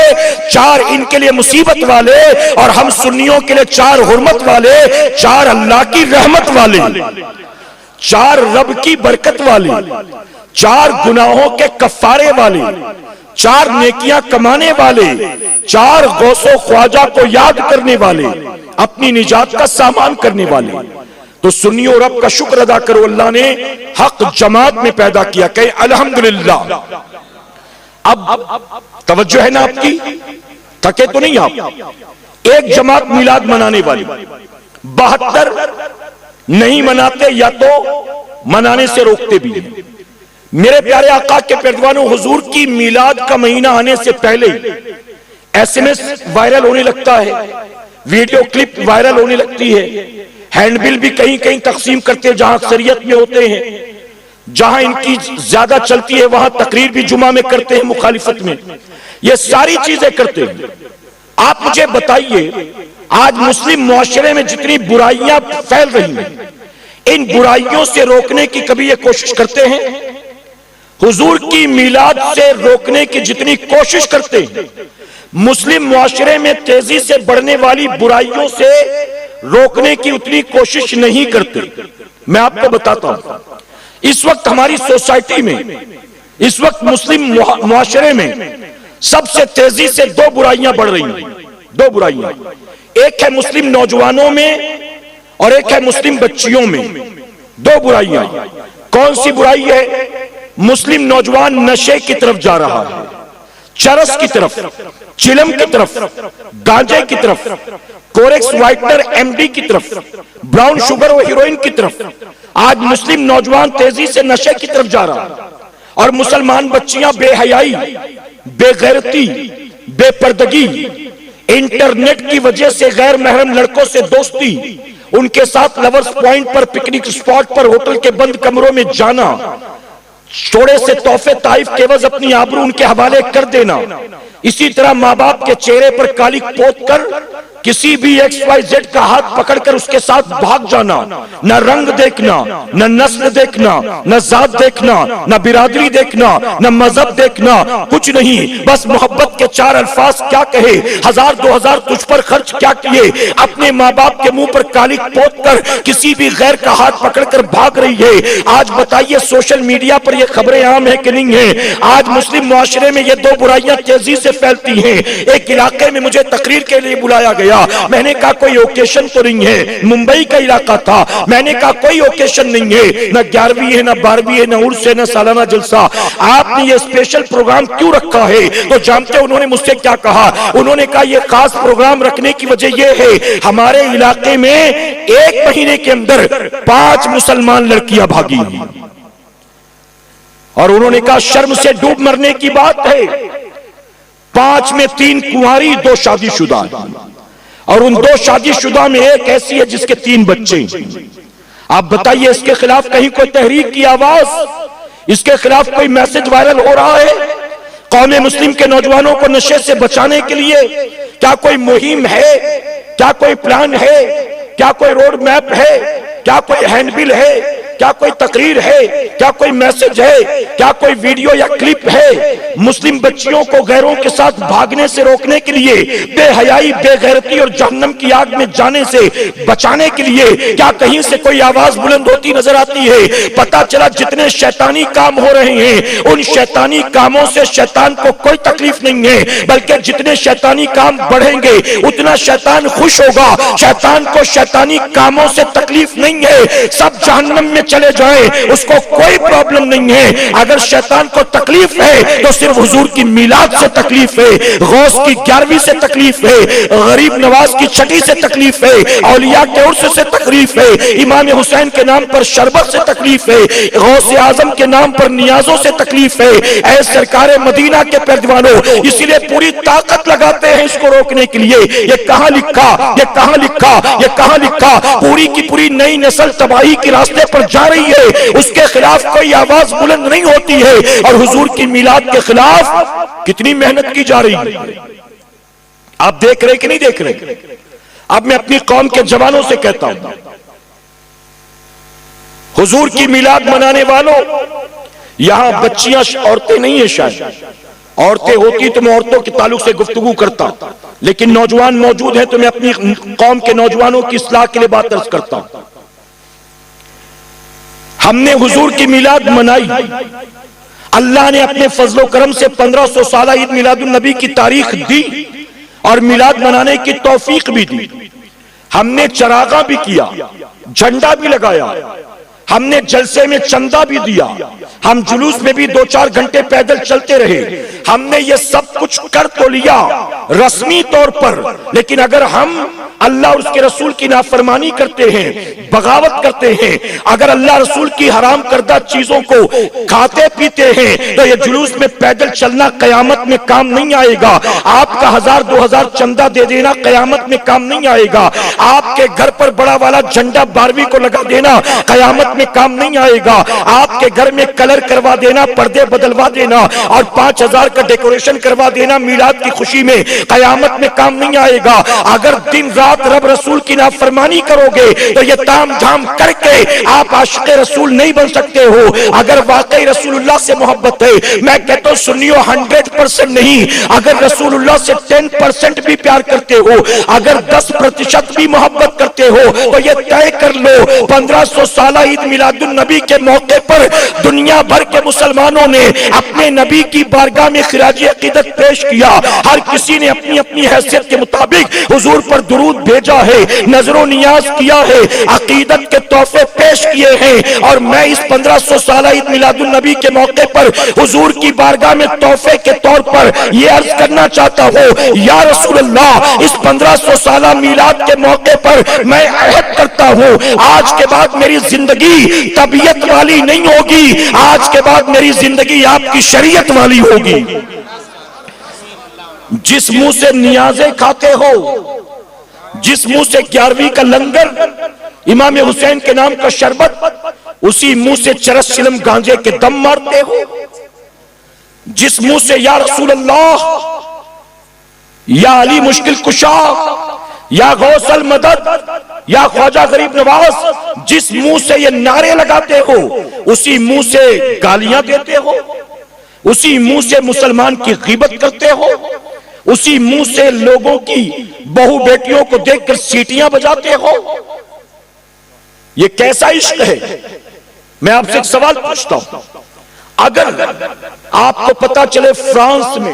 4 ان کے لیے مصیبت والے، اور ہم سنیوں کے لیے 4 حرمت والے، 4 اللہ کی رحمت والے، 4 رب کی برکت والے، 4 گناہوں کے کفارے والے، 4 نیکیاں کمانے والے، 4 غوث و خواجہ کو یاد کرنے والے، اپنی نجات کا سامان کرنے والے. تو سنیو رب کا شکر ادا کرو، اللہ نے حق جماعت میں پیدا کیا. کہ الحمدللہ. اب توجہ ہے نا آپ کی، تھکے تو نہیں آپ؟ ایک جماعت میلاد منانے والی، 72 نہیں مناتے یا تو منانے سے روکتے بھی ہیں. میرے پیارے آقا کے پیروانوں، حضور کی میلاد کا مہینہ آنے سے پہلے SMS وائرل ہونے لگتا ہے، ویڈیو کلپ وائرل ہونے لگتی ہے، ہینڈ بل بھی کہیں کہیں تقسیم کرتے ہیں جہاں اکثریت میں ہوتے ہیں، جہاں ان کی زیادہ چلتی ہے وہاں تقریر بھی جمعہ میں کرتے ہیں مخالفت میں. یہ ساری چیزیں کرتے ہیں. آپ مجھے بتائیے آج مسلم معاشرے میں جتنی برائیاں پھیل رہی ہیں، ان برائیوں سے روکنے کی کبھی یہ کوشش کرتے ہیں؟ حضور کی میلاد سے روکنے کی جتنی کوشش کرتے ہیں، مسلم معاشرے میں تیزی سے بڑھنے والی برائیوں سے روکنے کی اتنی کوشش نہیں کرتے. میں آپ کو بتاتا ہوں، اس وقت ہماری سوسائٹی میں، اس وقت مسلم معاشرے میں سب سے تیزی سے 2 برائیاں بڑھ رہی ہیں. 2 برائیاں، ایک ہے مسلم نوجوانوں میں اور ایک ہے مسلم بچیوں میں. 2 برائیاں. کون سی برائی ہے؟ مسلم نوجوان نشے کی طرف جا رہا ہے، چرس کی طرف، چلم کی طرف، گانجے کی طرف، کورکس وائٹنر MD کی طرف، براؤن شوگر و ہیروئن کی طرف. آج مسلم نوجوان تیزی سے نشے کی طرف جا رہا ہے، اور مسلمان بچیاں بے حیائی، بے غیرتی، بے پردگی، انٹرنیٹ کی وجہ سے غیر محرم لڑکوں سے دوستی، ان کے ساتھ لورز پوائنٹ پر، پکنک سپاٹ پر، ہوٹل کے بند کمروں میں جانا، چھوڑے سے تحفے تحائف کے عوض اپنی آبرو ان کے حوالے کر دینا. اسی طرح ماں باپ کے چہرے پر کالک پوت کر کسی بھی XYZ کا ہاتھ پکڑ کر اس کے ساتھ بھاگ جانا. نہ رنگ دیکھنا، نہ نسل دیکھنا، نہ ذات دیکھنا، نہ برادری دیکھنا، نہ مذہب دیکھنا، کچھ نہیں. بس محبت کے 4 الفاظ کیا کہے، 1000-2000 تجھ پر خرچ کیا کیے، اپنے ماں باپ کے منہ پر کالک پوت کر کسی بھی غیر کا ہاتھ پکڑ کر بھاگ رہی ہے. آج بتائیے سوشل میڈیا پر یہ خبریں عام ہیں کہ نہیں ہیں؟ آج مسلم معاشرے میں یہ 2 برائیاں تیزی سے پھیلتی ہیں. ایک علاقے میں مجھے تقریر کے لیے بلایا گیا، گیا. میں نے کہا کوئی اوکیشن تو نہیں ہے, ممبئی کا علاقہ تھا. میں نے کہا کوئی اوکیشن نہیں ہے, نہ 11ویں ہے نہ 12ویں ہے نہ عرس ہے نہ سالانہ جلسہ, آپ نے یہ اسپیشل پروگرام کیوں رکھا ہے؟ تو جانتے انہوں نے مجھ سے کیا کہا؟ انہوں نے کہا یہ خاص پروگرام رکھنے کی وجہ یہ ہے ہمارے علاقے میں 1 مہینے کے اندر 5 مسلمان لڑکیاں بھاگی, اور انہوں نے کہا شرم سے ڈوب مرنے کی بات ہے, 5 میں 3 کنواری 2 شادی شدہ, اور ان 2 شادی شدہ میں ایک ایسی ہے جس کے 3 بچے. آپ بتائیے اس کے خلاف کہیں کوئی تحریک کی آواز, اس کے خلاف کوئی میسج وائرل ہو رہا ہے؟ قوم مسلم کے نوجوانوں کو نشے سے بچانے کے لیے کیا کوئی مہم ہے؟ کیا کوئی پلان ہے؟ کیا کوئی روڈ میپ ہے؟ کیا کوئی ہینڈ بل ہے؟ کیا کوئی تقریر ہے؟ کیا کوئی میسج ہے؟ کیا کوئی ویڈیو یا کلپ ہے؟ مسلم بچیوں کو غیروں کے ساتھ بھاگنے سے روکنے کے لیے, بے حیائی, بے غیرتی اور جہنم کی آگ میں جانے سے بچانے کے لیے کیا کہیں سے کوئی آواز بلند ہوتی نظر آتی ہے؟ پتا چلا جتنے شیطانی کام ہو رہے ہیں ان شیطانی کاموں سے شیطان کو کوئی تکلیف نہیں ہے, بلکہ جتنے شیطانی کام بڑھیں گے اتنا شیطان خوش ہوگا. شیطان کو شیطانی کاموں سے تکلیف نہیں ہے, سب جہنم میں چلے جائیں اس کو کوئی پرابلم نہیں ہے. اگر شیطان کو تکلیف ہے تو صرف حضور کی میلاد سے تکلیف ہے, غوث کی 11ویں سے تکلیف ہے, غریب نواز کی 6ٹی سے تکلیف ہے, اولیاء کے عرس سے تکلیف ہے, امام حسین کے نام پر شربت سے تکلیف ہے, غوث اعظم کے نام پر نیازوں سے تکلیف ہے. اے سرکار مدینہ کے پردوانوں, اسی لیے پوری طاقت لگاتے ہیں اس کو روکنے کے لیے. یہ کہاں لکھا, یہ کہاں لکھا, یہ کہاں لکھا؟ پوری کی پوری نئی نسل تباہی کے راستے پر جا رہی ہے, اس کے خلاف کوئی آواز بلند نہیں ہوتی ہے. اور حضور کی میلاد کے خلاف کتنی محنت کی جا رہی ہے, آپ دیکھ رہے کہ نہیں دیکھ رہے؟ اب میں اپنی قوم کے جوانوں سے کہتا ہوں, حضور کی میلاد منانے والوں, یہاں بچیاں عورتیں نہیں ہیں, شاید عورتیں ہوتی تو میں عورتوں کے تعلق سے گفتگو کرتا, لیکن نوجوان موجود ہیں تو میں اپنی قوم کے نوجوانوں کی اصلاح کے لیے بات عرض کرتا ہوں. ہم نے حضور کی میلاد منائی, اللہ نے اپنے فضل و کرم سے 1500 سالہ عید میلاد النبی کی تاریخ دی اور میلاد منانے کی توفیق بھی دی. ہم نے چراغاں بھی کیا, جھنڈا بھی لگایا, ہم نے جلسے میں چندہ بھی دیا, ہم جلوس میں بھی 2-4 گھنٹے پیدل چلتے رہے. ہم نے یہ سب کچھ کر تو لیا رسمی طور پر, لیکن اگر ہم اللہ اور اس کے رسول کی نافرمانی کرتے ہیں, بغاوت کرتے ہیں, اگر اللہ رسول کی حرام کردہ چیزوں کو کھاتے پیتے ہیں, تو یہ جلوس میں پیدل چلنا قیامت میں کام نہیں آئے گا. آپ کا 1000-2000 چندہ دے دینا قیامت میں کام نہیں آئے گا. آپ کے گھر پر بڑا والا جھنڈا 12ویں کو لگا دینا قیامت میں کام نہیں آئے گا. آپ کے گھر میں کلر کروا دینا, پردے بدلوا دینا اور 5000 کا ڈیکوریشن کروا دینا میلاد کی خوشی میں قیامت میں کام نہیں آئے گا. اگر دن رات رب رسول کی نافرمانی کرو گے تو یہ تام جھام کر کے آپ عاشق رسول نہیں بن سکتے ہو. اگر واقعی رسول اللہ سے محبت ہے, میں کہتا ہوں سنیو 100% نہیں, اگر رسول اللہ سے 10% بھی پیار کرتے ہو, اگر 10% بھی محبت کرتے ہو, تو یہ طے کر لو 1500 سالہ عید میلاد النبی کے موقع پر دنیا بھر کے مسلمانوں نے اپنے نبی کی بارگاہ میں خراج عقیدت پیش کیا. ہر کسی نے اپنی اپنی حیثیت کے مطابق حضور پر درود بھیجا ہے, نظر و نیاز کیا ہے, عقیدت کے تحفے پیش کیے ہیں. اور میں اس 1500 سالہ عید میلاد النبی کے موقع پر حضور کی بارگاہ میں تحفے کے طور پر یہ عرض کرنا چاہتا ہوں, یا رسول اللہ, اس 1500 سالہ میلاد کے موقع پر میں عہد کرتا ہوں آج کے بعد میری زندگی طبیعت والی نہیں ہوگی, آج کے بعد میری زندگی آپ کی شریعت والی ہوگی. جس منہ سے نیازیں کھاتے ہو, جس منہ سے 11ویں کا لنگر, امام حسین کے نام کا شربت, اسی منہ سے چرس چلم گانجے کے دم مارتے ہو. جس منہ سے یا رسول اللہ, یا علی مشکل کشا, یا غوث المدد, یا خواجہ غریب نواز, جس منہ سے یہ نعرے لگاتے ہو اسی منہ سے گالیاں دیتے ہو, اسی منہ سے مسلمان کی غیبت کرتے ہو, اسی منہ سے لوگوں کی بہو بیٹیوں کو دیکھ کر سیٹیاں بجاتے ہو. یہ کیسا عشق ہے؟ میں آپ سے ایک سوال پوچھتا ہوں, اگر آپ کو پتا چلے فرانس میں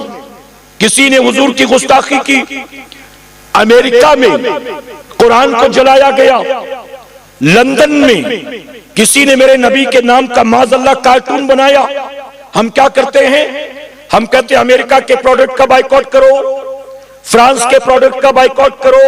کسی نے حضور کی گستاخی کی, امریکہ میں قرآن کو جلایا گیا، لندن میں کسی نے میرے نبی کے نام کا معاذ اللہ کارٹون بنایا۔ ہم کیا کرتے ہیں؟ ہم کہتے ہیں امریکہ کے پروڈکٹ کا بائیکاٹ کرو، فرانس کے پروڈکٹ کا بائیکاٹ کرو،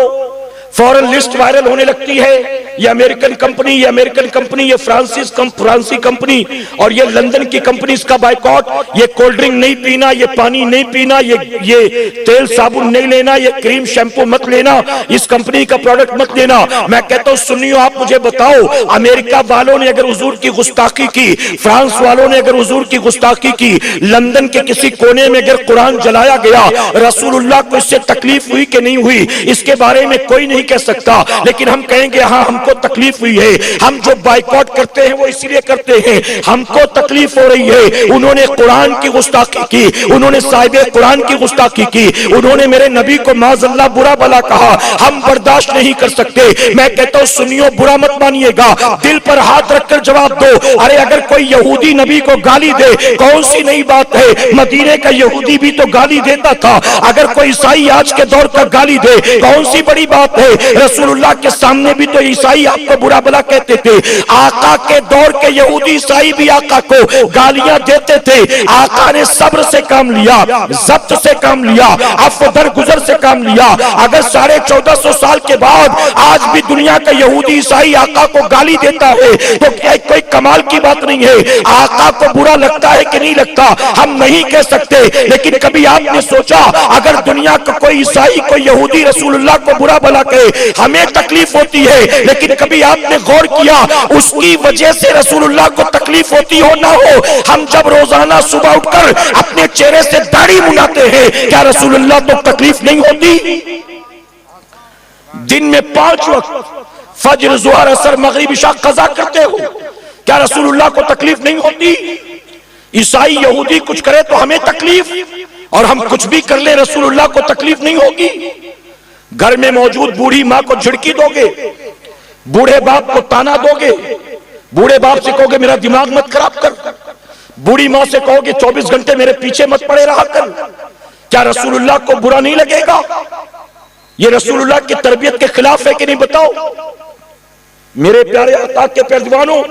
فوراً لسٹ وائرل ہونے لگتی ہے، یہ امریکن کمپنی، یہ امریکن کمپنی، یہ فرانسی کمپنی اور یہ لندن کی کمپنیز کا بائیکاٹ، یہ کولڈ ڈرنک نہیں پینا، یہ پانی نہیں پینا، یہ تیل صابن نہیں لینا، یہ کریم شیمپو مت لینا، اس کمپنی کا پروڈکٹ مت لینا۔ میں کہتا ہوں سنیو، آپ مجھے بتاؤ، امریکہ والوں نے اگر حضور کی گستاخی کی، فرانس والوں نے اگر حضور کی گستاخی کی، لندن کے کسی کونے میں اگر قرآن جلایا گیا، رسول اللہ کو اس سے تکلیف ہوئی کہ نہیں ہوئی، اس کے بارے میں کوئی نہیں کہہ سکتا، لیکن ہم کہیں گے ہاں ہم کو تکلیف ہوئی ہے۔ ہم جو بائیکاٹ کرتے ہیں وہ اس لیے کرتے ہیں، ہم کو تکلیف ہو رہی ہے، انہوں نے قرآن کی گستاخی کی، انہوں نے صاحب قرآن کی گستاخی کی، انہوں نے میرے نبی کو معاذ اللہ برا بلا کہا، ہم برداشت نہیں کر سکتے۔ میں کہتا ہوں سنیو، برا مت مانیے گا، دل پر ہاتھ رکھ کر جواب دو۔ ارے اگر کوئی یہودی نبی کو گالی دے، کون سی نئی بات ہے؟ مدینے کا یہودی بھی تو گالی دیتا تھا۔ اگر کوئی عیسائی آج کے دور کا گالی دے، کون سی بڑی بات ہے؟ رسول اللہ کے سامنے بھی تو عیسائی آپ کو برا بلا کہتے تھے، آقا کے دور کے یہودی عیسائی بھی آقا کو گالیاں دیتے تھے۔ آقا نے صبر سے کام لیا، ضبط سے کام لیا، عفو درگزر سے کام لیا۔ اگر 1450 سال کے بعد آج بھی دنیا کا یہودی عیسائی آقا کو گالی دیتا ہے تو کوئی کمال کی بات نہیں ہے۔ آقا کو برا لگتا ہے کہ نہیں لگتا ہم نہیں کہہ سکتے، لیکن کبھی آپ نے سوچا اگر دنیا کا کوئی عیسائی کوئی یہودی رسول اللہ کو برا بلا کہے، ہمیں تکلیف ہوتی ہے، لیکن کبھی آپ نے غور کیا اس کی وجہ سے رسول اللہ کو تکلیف ہوتی ہو نہ ہو، ہم جب روزانہ صبح اٹھ کر اپنے چہرے سے داڑھی منڈاتے ہیں، کیا رسول اللہ تو تکلیف نہیں ہوتی؟ دن میں 5 وقت فجر ظہر عصر مغرب عشاء قضا کرتے ہو، کیا رسول اللہ کو تکلیف نہیں ہوتی؟ عیسائی یہودی کچھ کرے تو ہمیں تکلیف، اور ہم کچھ بھی کر لیں رسول اللہ کو تکلیف نہیں ہوگی؟ گھر میں موجود بوڑھی ماں کو جھڑکی دو گے، بوڑھے باپ کو تانا دو گے، بوڑھے باپ سے کہو گے میرا دماغ مت خراب کر، بوڑھی ماں سے کہو گے 24 گھنٹے میرے پیچھے مت پڑے رہا کر، کیا رسول اللہ کو برا نہیں لگے گا؟ یہ رسول اللہ کی تربیت کے خلاف ہے کہ نہیں بتاؤ؟ میرے پیارے عطا کے پیروانوں،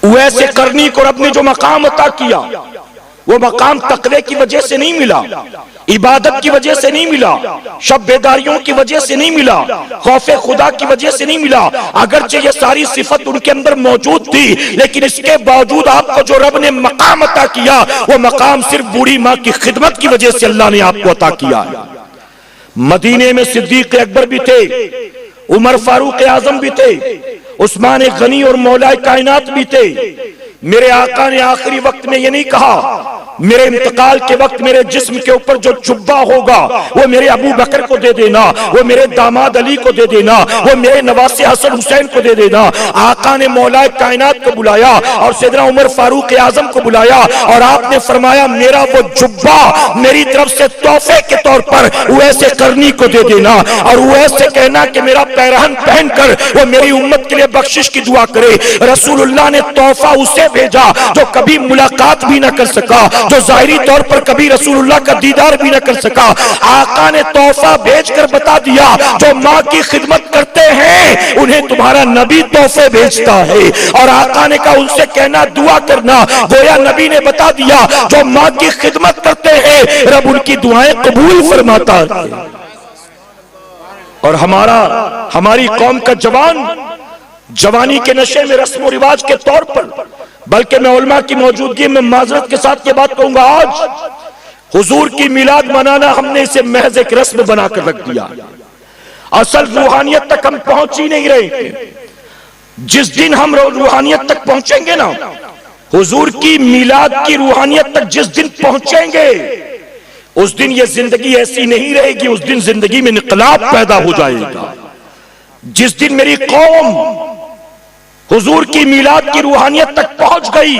ویسے کرنی کو رب نے جو مقام عطا کیا، وہ مقام تقوی کی وجہ سے نہیں ملا، عبادت کی وجہ سے نہیں ملا، شب بیداریوں کی وجہ سے نہیں ملا، خوف خدا کی وجہ سے نہیں ملا۔ اگرچہ یہ ساری صفت ان کے اندر موجود تھی، لیکن اس کے باوجود آپ کو جو رب نے مقام عطا کیا، وہ مقام صرف بوڑھی ماں کی خدمت کی وجہ سے اللہ نے آپ کو عطا کیا۔ مدینے میں صدیق اکبر بھی تھے، عمر فاروق اعظم بھی تھے، عثمان غنی اور مولا کائنات بھی تھے۔ میرے آقا نے آخری وقت میں یہ نہیں کہا میرے انتقال کے وقت میرے جسم کے اوپر جو جبہ ہوگا وہ میرے ابو بکر کو دے دینا، وہ میرے داماد علی کو دے دینا، وہ میرے نواسے حسن حسین کو دے دینا۔ آقا نے مولا کائنات کو بلایا اور سیدنا عمر فاروق اعظم کو بلایا اور آپ نے فرمایا میرا وہ جبہ میری طرف سے تحفے کے طور پر ویسے کرنی کو دے دینا، اور ویسے کہنا کہ میرا پیرہن پہن کر وہ میری امت کے لیے بخشش کی دعا کرے۔ رسول اللہ نے تحفہ اسے بھیجا جو کبھی ملاقات بھی نہ کر سکا، جو ظاہری طور پر کبھی رسول اللہ کا دیدار بھی نہ کر سکا۔ آقا نے تحفہ بھیج کر بتا دیا جو ماں کی خدمت کرتے ہیں انہیں تمہارا نبی تحفے بھیجتا ہے، اور آقا نے کہا ان سے کہنا دعا کرنا، گویا نبی نے بتا دیا جو ماں کی خدمت کرتے ہیں رب ان کی دعائیں قبول فرماتا ہے۔ اور ہماری قوم کا جوانی کے نشے میں رسم و رواج کے طور پر، بلکہ میں علماء کی موجودگی میں معذرت کے ساتھ یہ بات کہوں گا، آج حضور کی میلاد منانا ہم نے اسے محض ایک رسم بنا کر رکھ دیا، اصل روحانیت تک ہم پہنچ ہی نہیں رہے۔ جس دن ہم روحانیت تک پہنچیں گے نا، حضور کی میلاد کی روحانیت تک جس دن پہنچیں گے، اس دن یہ زندگی ایسی نہیں رہے گی، اس دن زندگی میں انقلاب پیدا ہو جائے گا۔ جس دن میری قوم حضور کی میلاد کی روحانیت تک پہنچ گئی،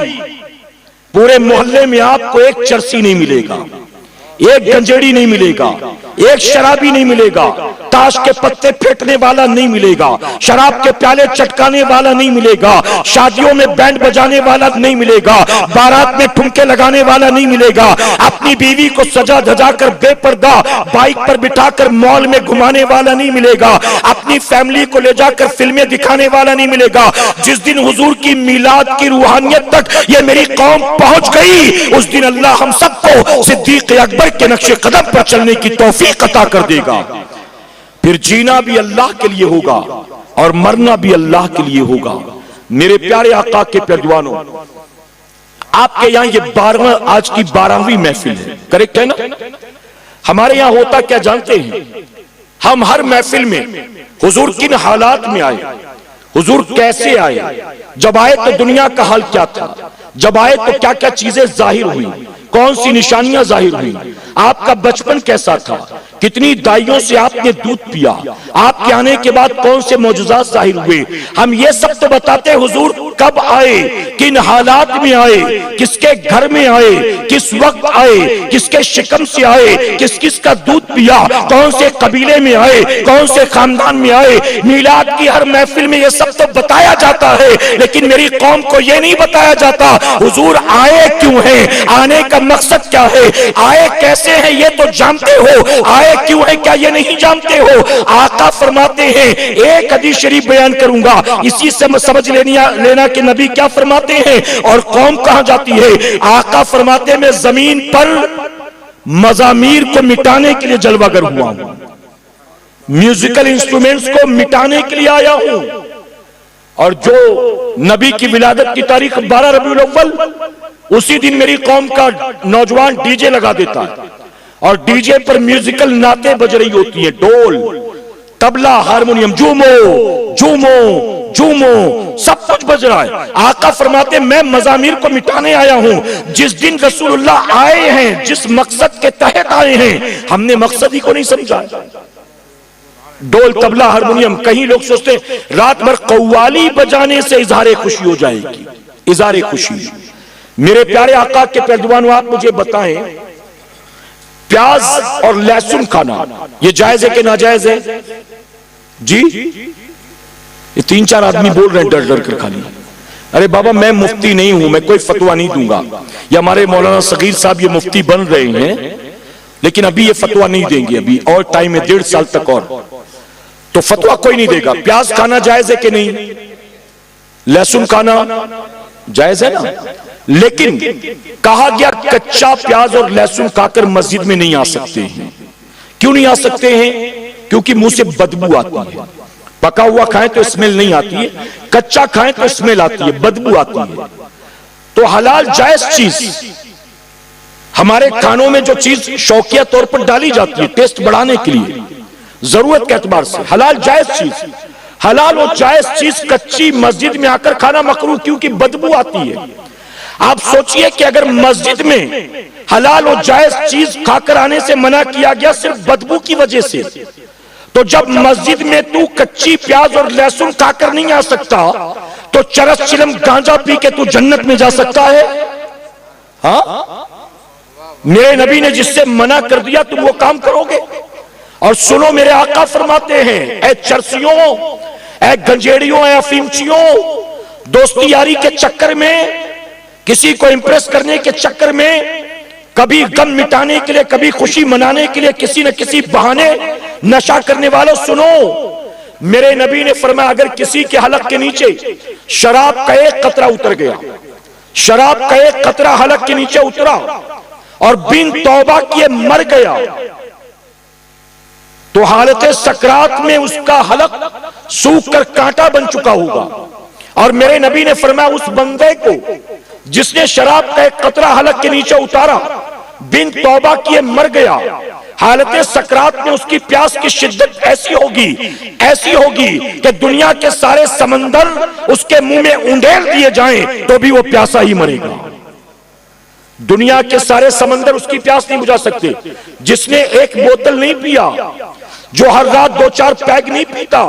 پورے محلے میں آپ کو ایک چرسی نہیں ملے گا، ایک گنجیڑی نہیں ملے گا، ایک شرابی نہیں ملے گا، تاش کے پتے پھینکنے والا نہیں ملے گا، شراب کے پیالے چٹکانے والا نہیں ملے گا، شادیوں میں بینڈ بجانے والا نہیں ملے گا، بارات میں ٹھمکے لگانے والا نہیں ملے گا، اپنی بیوی کو سجا دھجا کر بے پردہ بائک پر بٹھا کر مال میں گھمانے والا نہیں ملے گا، اپنی فیملی کو لے جا کر فلمیں دکھانے والا نہیں ملے گا۔ جس دن حضور کی میلاد کی روحانیت تک یہ میری قوم پہنچ گئی، اس دن اللہ ہم سب کو صدیق اکبر کے نقش قدم پر چلنے کی توفیق عطا کر دے گا۔ پھر جینا بھی اللہ کے لیے ہوگا اور مرنا بھی اللہ کے لیے ہوگا۔ میرے پیارے آقا کے پیروانوں، آپ کے یہاں یہ آج کی 12ویں محفل ہے، کریکٹ ہے نا؟ ہمارے یہاں ہوتا کیا جانتے ہیں؟ ہم ہر محفل میں حضور کن حالات میں آئے، حضور کیسے آئے، جب آئے تو دنیا کا حال کیا تھا، جب آئے تو کیا کیا چیزیں ظاہر ہوئی، کون سی نشانیاں ظاہر ہوئی، آپ کا بچپن کیسا تھا، کتنی دائیوں سے آپ نے دودھ پیا، آپ کے آنے کے بعد کون سے معجزات ظاہر ہوئے، ہم یہ سب تو بتاتے حضور کب آئے، کن حالات میں آئے، کس کے گھر میں آئے، کس وقت آئے، کس کے شکم سے آئے، کس کس کا دودھ پیا، کون سے قبیلے میں آئے، کون سے خاندان میں آئے۔ میلاد کی ہر محفل میں یہ سب تو بتایا جاتا ہے، لیکن میری قوم کو یہ نہیں بتایا جاتا حضور آئے کیوں ہیں، آنے کا مقصد کیا ہے، آئے کیسے ہیں یہ تو جانتے ہو، آئے کیوں ہیں کیا یہ نہیں جانتے ہو۔ آقا فرماتے ہیں، ایک حدیث شریف بیان کروں گا، اسی سے سمجھ لینا کہ نبی کیا فرماتے ہیں اور قوم کہاں جاتی ہے۔ آقا فرماتے ہیں، میں زمین پر مزامیر کو مٹانے کے لیے جلوہ گر ہوا ہوں، میوزیکل انسٹرومنٹس کو مٹانے کے لیے آیا ہوں، اور جو نبی کی ولادت کی تاریخ 12 ربیع الاول، اسی دن میری قوم کا نوجوان ڈی جے لگا دیتا ہے، اور ڈی جے پر میوزیکل نعتیں بج رہی ہوتی ہیں، ڈول، طبلہ، ہارمونیم، جھومو جھومو جھومو، سب کچھ بج رہا ہے۔ آقا فرماتے میں مزامیر کو مٹانے آیا ہوں۔ جس دن رسول اللہ آئے ہیں، جس مقصد کے تحت آئے ہیں، ہم نے مقصد ہی کو نہیں سمجھا۔ ڈول، طبلہ، ہارمونیم، کہیں لوگ سوچتے ہیں رات بھر قوالی بجانے سے اظہار خوشی ہو جائے گی، اظہار خوشی۔ میرے پیارے آقا کے پیروانوں، آپ مجھے بتائیں، پیاز اور لہسن کھانا یہ جائز ہے کہ ناجائز ہے؟ جی، یہ 3-4 آدمی بول رہے ہیں ڈر ڈر کر کھانی۔ ارے بابا، میں مفتی نہیں ہوں، میں کوئی فتویٰ نہیں دوں گا، یا ہمارے مولانا صغیر صاحب یہ مفتی بن رہے ہیں، لیکن ابھی یہ فتویٰ نہیں دیں گے، ابھی اور ٹائم ہے 1.5 سال تک، اور تو فتویٰ کوئی نہیں دے گا۔ پیاز کھانا جائز ہے کہ نہیں؟ لہسن کھانا جائز ہے نا؟ لیکن کہا گیا کچا پیاز اور لہسن کھا کر مسجد میں نہیں آ سکتے ہیں۔ کیوں نہیں آ سکتے ہیں؟ کیونکہ منہ سے بدبو آتی ہے۔ پکا ہوا کھائیں تو اسمیل نہیں آتی ہے، کچا کھائیں تو اسمیل آتی ہے، بدبو آتی ہے۔ تو حلال جائز چیز، ہمارے کھانوں میں جو چیز شوقیہ طور پر ڈالی جاتی ہے ٹیسٹ بڑھانے کے لیے، ضرورت کے اعتبار سے، حلال جائز چیز، حلال و جائز چیز کچی مسجد میں آ کر کھانا مکروہ، کیونکہ بدبو آتی ہے۔ آپ سوچئے کہ اگر مسجد میں حلال و جائز چیز کھا کر آنے سے منع کیا گیا صرف بدبو کی وجہ سے، تو جب مسجد میں تو کچی پیاز اور لہسن کھا کر نہیں آ سکتا، تو چرس چلم گانجا پی کے تو جنت میں جا سکتا ہے؟ ہاں، میرے نبی نے جس سے منع کر دیا تم وہ کام کرو گے؟ اور سنو، میرے آقا فرماتے ہیں، اے چرسیوں، اے گنجیڑیوں، اے افیمچیوں، دوستی یاری کے چکر میں، کسی کو امپریس کرنے کے چکر میں، کبھی غم مٹانے کے لیے، کبھی خوشی منانے کے لیے کسی نہ کسی بہانے نشہ کرنے والوں، سنو، میرے نبی نے فرمایا اگر کسی کے حلق کے نیچے شراب کا ایک قطرہ اتر گیا، شراب کا ایک قطرہ حلق کے نیچے اترا اور بن توبہ کیے مر گیا، تو حالت سکرات میں اس کا حلق سوکھ کر کانٹا بن چکا ہوگا۔ اور میرے نبی نے فرمایا اس بندے کو جس نے شراب کا ایک قطرہ حلق کے نیچے اتارا، بن توبہ کیے مر گیا، حالت سکرات میں اس کی پیاس کی شدت ایسی ہوگی کہ دنیا کے سارے سمندر اس کے منہ میں اونڈیل دیے جائیں تو بھی وہ پیاسا ہی مرے گا۔ دنیا کے سارے سمندر اس کی پیاس نہیں بجھا سکتے۔ جس نے ایک بوتل نہیں پیا، جو ہر رات 2-4 پیگ نہیں پیتا،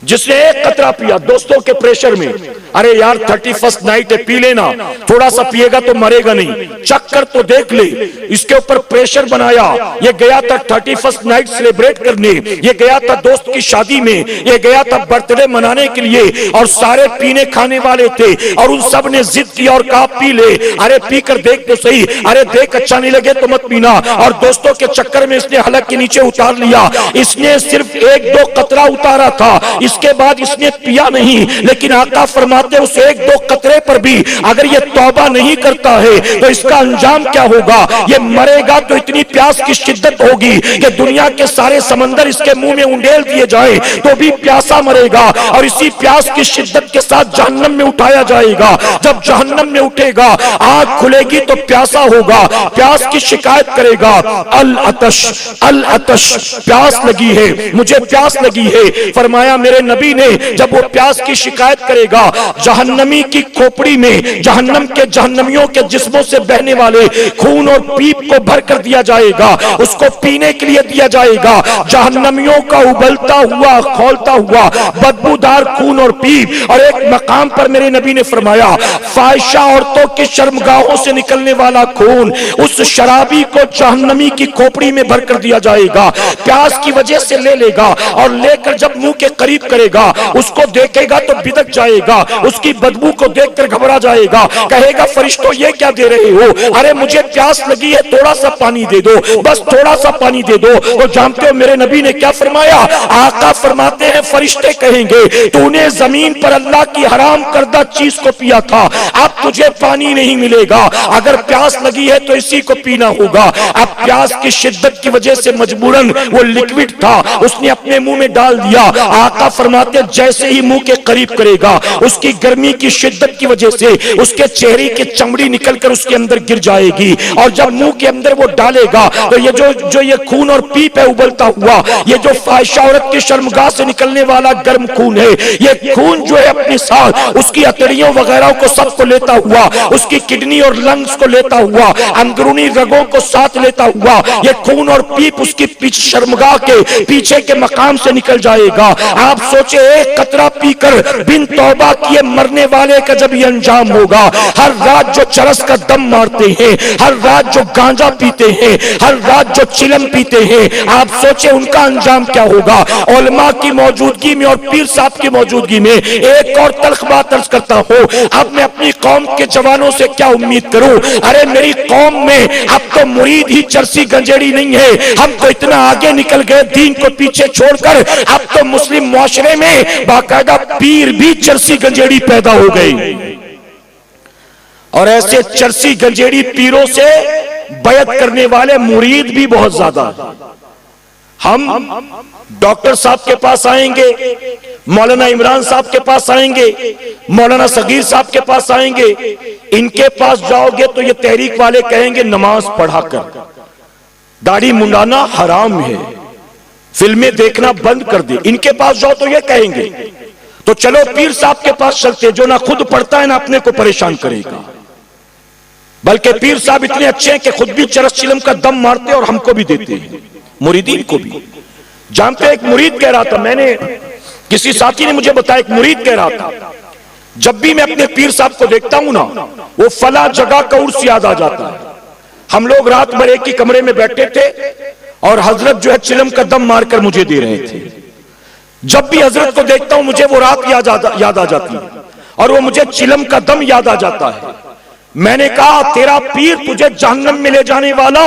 جس نے ایک قطرہ پیا دوستوں کے پریشر میں، ارے یار 31 نائٹ ہے پی لینا, تھوڑا سا پیے گا تو مرے گا نہیں, چک کر تو دیکھ لے. اس کے اوپر پریشر بنایا, یہ گیا تھا 31 نائٹ سیلیبریٹ کرنے, یہ گیا تھا دوست کی شادی میں, یہ گیا تھا برتھ ڈے منانے کے لیے, اور سارے پینے کھانے والے تھے, اور ان سب نے ضد کیا اور کہا پی لے. ارے پی کر دیکھ تو صحیح, ارے دیکھ اچھا نہیں لگے تو مت پینا. اور دوستوں کے چکر میں اس نے حلق کے نیچے اتار لیا. اس نے صرف 1-2 قطرہ اتارا تھا, اس کے بعد اس نے پیا نہیں. لیکن آقا فرماتے اس 1-2 قطرے پر بھی اگر یہ توبہ نہیں کرتا ہے تو اس کا انجام کیا ہوگا؟ یہ مرے گا تو اتنی پیاس کی شدت ہوگی کہ دنیا کے سارے سمندر اس کے منہ میں انڈیل دیے جائیں تو بھی پیاسا مرے گا, اور اسی پیاس کی شدت کے ساتھ جہنم میں اٹھایا جائے گا. جب جہنم میں اٹھے گا, آنکھ کھلے گی تو پیاسا ہوگا, پیاس کی شکایت کرے گا, العطش العطش, پیاس لگی ہے, مجھے پیاس لگی ہے. فرمایا میرے نبی نے جب وہ پیاس کی شکایت کرے گا, جہنمی کی کھوپڑی میں جہنم کے جہنمیوں کے جسموں سے بہنے والے خون اور پیپ کو بھر کر دیا جائے گا, اس کو پینے کے لیے دیا جائے گا. جہنمیوں کا ابلتا ہوا کھولتا ہوا بدبودار خون اور پیپ. اور ایک مقام پر میرے نبی نے فرمایا فاحشہ عورتوں کی شرمگاہوں سے نکلنے والا خون اس شرابی کو جہنمی کی کھوپڑی میں بھر کر دیا جائے گا. پیاس کی وجہ سے لے لے گا, اور لے کر جب منہ کے قریب کرے گا, اس کو دیکھے گا تو بدک جائے گا, اس کی بدبو کو دیکھ کر گھبرا جائے گا, کہے گا فرشتوں یہ کیا دے رہے ہو؟ ارے مجھے پیاس لگی ہے, تھوڑا سا پانی دے دو, بس تھوڑا سا پانی دے دو. اور جانتے ہو میرے نبی نے کیا فرمایا؟ آقا فرماتے ہیں فرشتے کہیں گے تو نے زمین پر اللہ کی حرام کردہ چیز کو پیا تھا, اب تجھے پانی نہیں ملے گا, اگر پیاس لگی ہے تو اسی کو پینا ہوگا. اب پیاس کی شدت کی وجہ سے مجبوراً وہ لکوڈ تھا, اس نے اپنے منہ میں ڈال دیا. آقا فرماتے جیسے ہی منہ کے قریب کرے گا, اس کی گرمی کی شدت کی وجہ سے اس کے چہرے کی چمڑی نکل کر اس کے اندر گر جائے گی, اور جب منہ کے اندر وہ ڈالے گا تو یہ جو یہ خون اور پیپ ہے ابلتا ہوا, یہ جو فاحشہ عورت کی شرمگاہ سے نکلنے والا گرم خون ہے, یہ خون جو ہے اپنے ساتھ اس کی اتڑیوں وغیرہ کو سب کو لیتا ہوا, اس کی کڈنی اور لنگز کو لیتا ہوا, اندرونی رگوں کو ساتھ لیتا ہوا, یہ خون اور پیپ اس کی شرمگاہ کے پیچھے کے مقام سے نکل جائے گا. آپ سوچے ایک قطرہ پی کر بن توبہ کیے مرنے والے کا جب یہ انجام ہوگا, ہر رات جو چرس کا دم مارتے ہیں, ہر رات جو گانجا پیتے ہیں, ہر رات جو چلم پیتے ہیں, آپ سوچے ان کا انجام کیا ہوگا. علماء کی موجودگی میں اور پیر صاحب کی موجودگی میں ایک اور تلخ بات عرض کرتا ہوں, اب میں اپنی قوم کے جوانوں سے کیا امید کروں؟ ارے میری قوم میں اب تو مرید ہی چرسی گنجیڑی نہیں ہے, ہم تو اتنا آگے نکل گئے دین کو پیچھے چھوڑ کر, اب تو مسلم معاشرے میں باقاعدہ پیر بھی چرسی گنجیڑی پیدا ہو گئی, اور ایسے چرسی گنجیڑی پیروں سے بیعت کرنے والے مرید بھی بہت زیادہ ہیں. ہم ڈاکٹر صاحب کے پاس آئیں گے, مولانا عمران صاحب کے پاس آئیں گے, مولانا صغیر صاحب کے پاس آئیں گے, ان کے پاس جاؤ گے تو یہ تحریک والے کہیں گے نماز پڑھا کر, داڑھی منڈانا حرام ہے, فلمیں دیکھنا بند کر دے. ان کے پاس جاؤ تو یہ کہیں گے. تو چلو پیر صاحب کے پاس چلتے, جو نہ خود پڑھتا ہے نہ اپنے کو پریشان کرے گا, بلکہ پیر صاحب اتنے اچھے ہیں کہ خود بھی چرس چلم کا دم مارتے اور ہم کو بھی دیتے ہیں, مریدین کو بھی. جانتے ایک مرید کہہ رہا تھا, میں نے کسی ساتھی نے مجھے بتایا, ایک مرید کہہ رہا تھا جب بھی میں اپنے پیر صاحب کو دیکھتا ہوں نا, وہ فلاں جگہ کا عرس یاد آ جاتا ہے. ہم لوگ رات بھر ایک ہی کمرے میں بیٹھے تھے اور حضرت جو ہے چلم کا دم مار کر مجھے دے رہے تھے. جب بھی حضرت کو دیکھتا ہوں مجھے وہ رات یاد آ جاتی ہے, اور وہ مجھے چلم کا دم یاد آ جاتا ہے. میں نے کہا تیرا پیر تجھے جہنم میں لے جانے والا,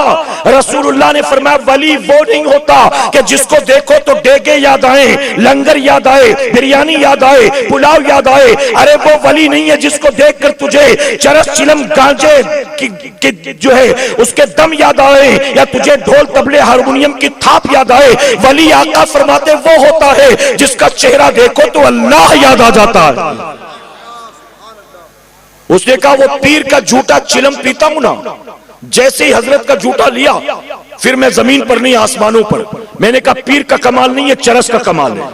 رسول اللہ نے فرمایا ولی وہ نہیں ہوتا کہ جس کو دیکھو تو ڈیگے یاد آئیں, لنگر یاد آئے, بریانی یاد آئے, پلاؤ یاد آئے. ارے وہ ولی نہیں ہے جس کو دیکھ کر تجھے چرس چلم گانجے جو ہے اس کے دم یاد آئے, یا تجھے ڈھول تبلے ہارمونیم کی تھاپ یاد آئے. ولی آقا فرماتے وہ ہوتا ہے جس کا چہرہ دیکھو تو اللہ یاد آ جاتا ہے. اس نے کہا وہ پیر کا جھوٹا چلم پیتا ہوں نا, جیسے ہی حضرت کا جھوٹا لیا پھر میں زمین پر نہیں آسمانوں پر. میں نے کہا پیر کا کمال نہیں ہے, چرس کا کمال ہے.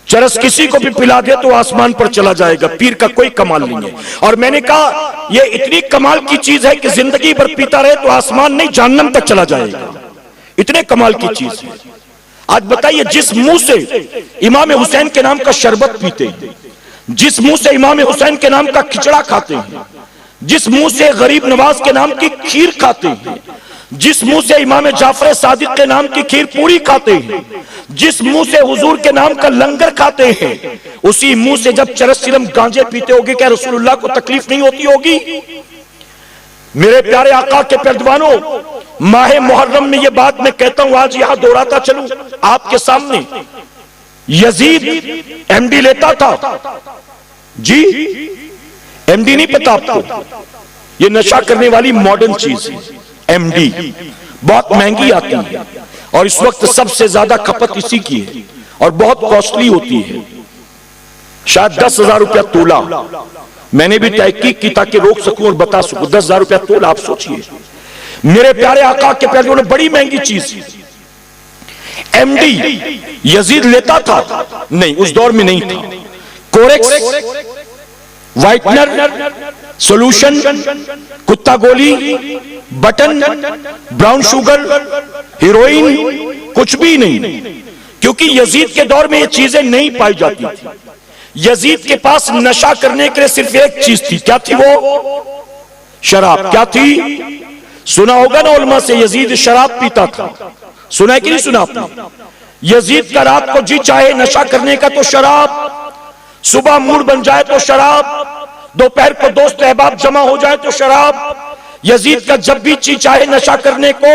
چرس کسی کو بھی پلا دے تو آسمان پر چلا جائے گا, پیر کا کوئی کمال نہیں ہے. اور میں نے کہا یہ اتنی کمال کی چیز ہے کہ زندگی بھر پیتا رہے تو آسمان نہیں جہنم تک چلا جائے گا, اتنے کمال کی چیز ہے. آج بتائیے جس منہ سے امام حسین کے نام کا شربت پیتے, جس منہ سے امام حسین کے نام کا کھچڑا کھاتے ہیں، جس منہ سے غریب نواز کے نام کی کھیر کھاتے ہیں، جس منہ سے امام جعفر صادق کے نام کی کھیر پوری کھاتے ہیں، جس منہ سے حضور کے نام کا لنگر کھاتے ہیں، اسی منہ سے جب چرس چلم گانجے پیتے ہوگے کیا رسول اللہ کو تکلیف نہیں ہوتی ہوگی؟ میرے پیارے آقا کے پیروانوں، ماہ محرم میں یہ بات میں کہتا ہوں، آج یہاں دوہراتا چلوں آپ کے سامنے۔ یزید ایم ڈی لیتا تھا جی، ایم ڈی نہیں پتا آپ کو، یہ نشہ کرنے والی ماڈرن چیز ہے ایم ڈی، بہت مہنگی آتی ہے اور اس وقت سب سے زیادہ کھپت اسی کی ہے اور بہت کاسٹلی ہوتی ہے، شاید 10,000 روپیہ تولہ۔ میں نے بھی تحقیق کی تاکہ روک سکوں اور بتا سکوں، 10,000 روپیہ تولہ، آپ سوچئے میرے پیارے آقا کے پیارے نے بڑی مہنگی چیز ایم ڈی یزید لیتا تھا؟ نہیں، اس دور میں نہیں تھا۔ کوریکس، وائٹنر، سولوشن، کتا گولی، بٹن، براؤن شوگر، ہیروئن، کچھ بھی نہیں، کیونکہ یزید کے دور میں یہ چیزیں نہیں پائی جاتی تھی۔ یزید کے پاس نشہ کرنے کے لیے صرف ایک چیز تھی، کیا تھی وہ؟ شراب۔ کیا تھی؟ سنا ہوگا نا علماء سے، یزید شراب پیتا تھا، سنا ہے کہ نہیں سنا آپ نے؟ یزید کا رات کو جی چاہے نشہ کرنے کا تو شراب، صبح موڈ بن جائے تو شراب، دوپہر کو دوست احباب جمع ہو جائے تو شراب۔ یزید کا جب بھی جی چاہے نشہ کرنے کو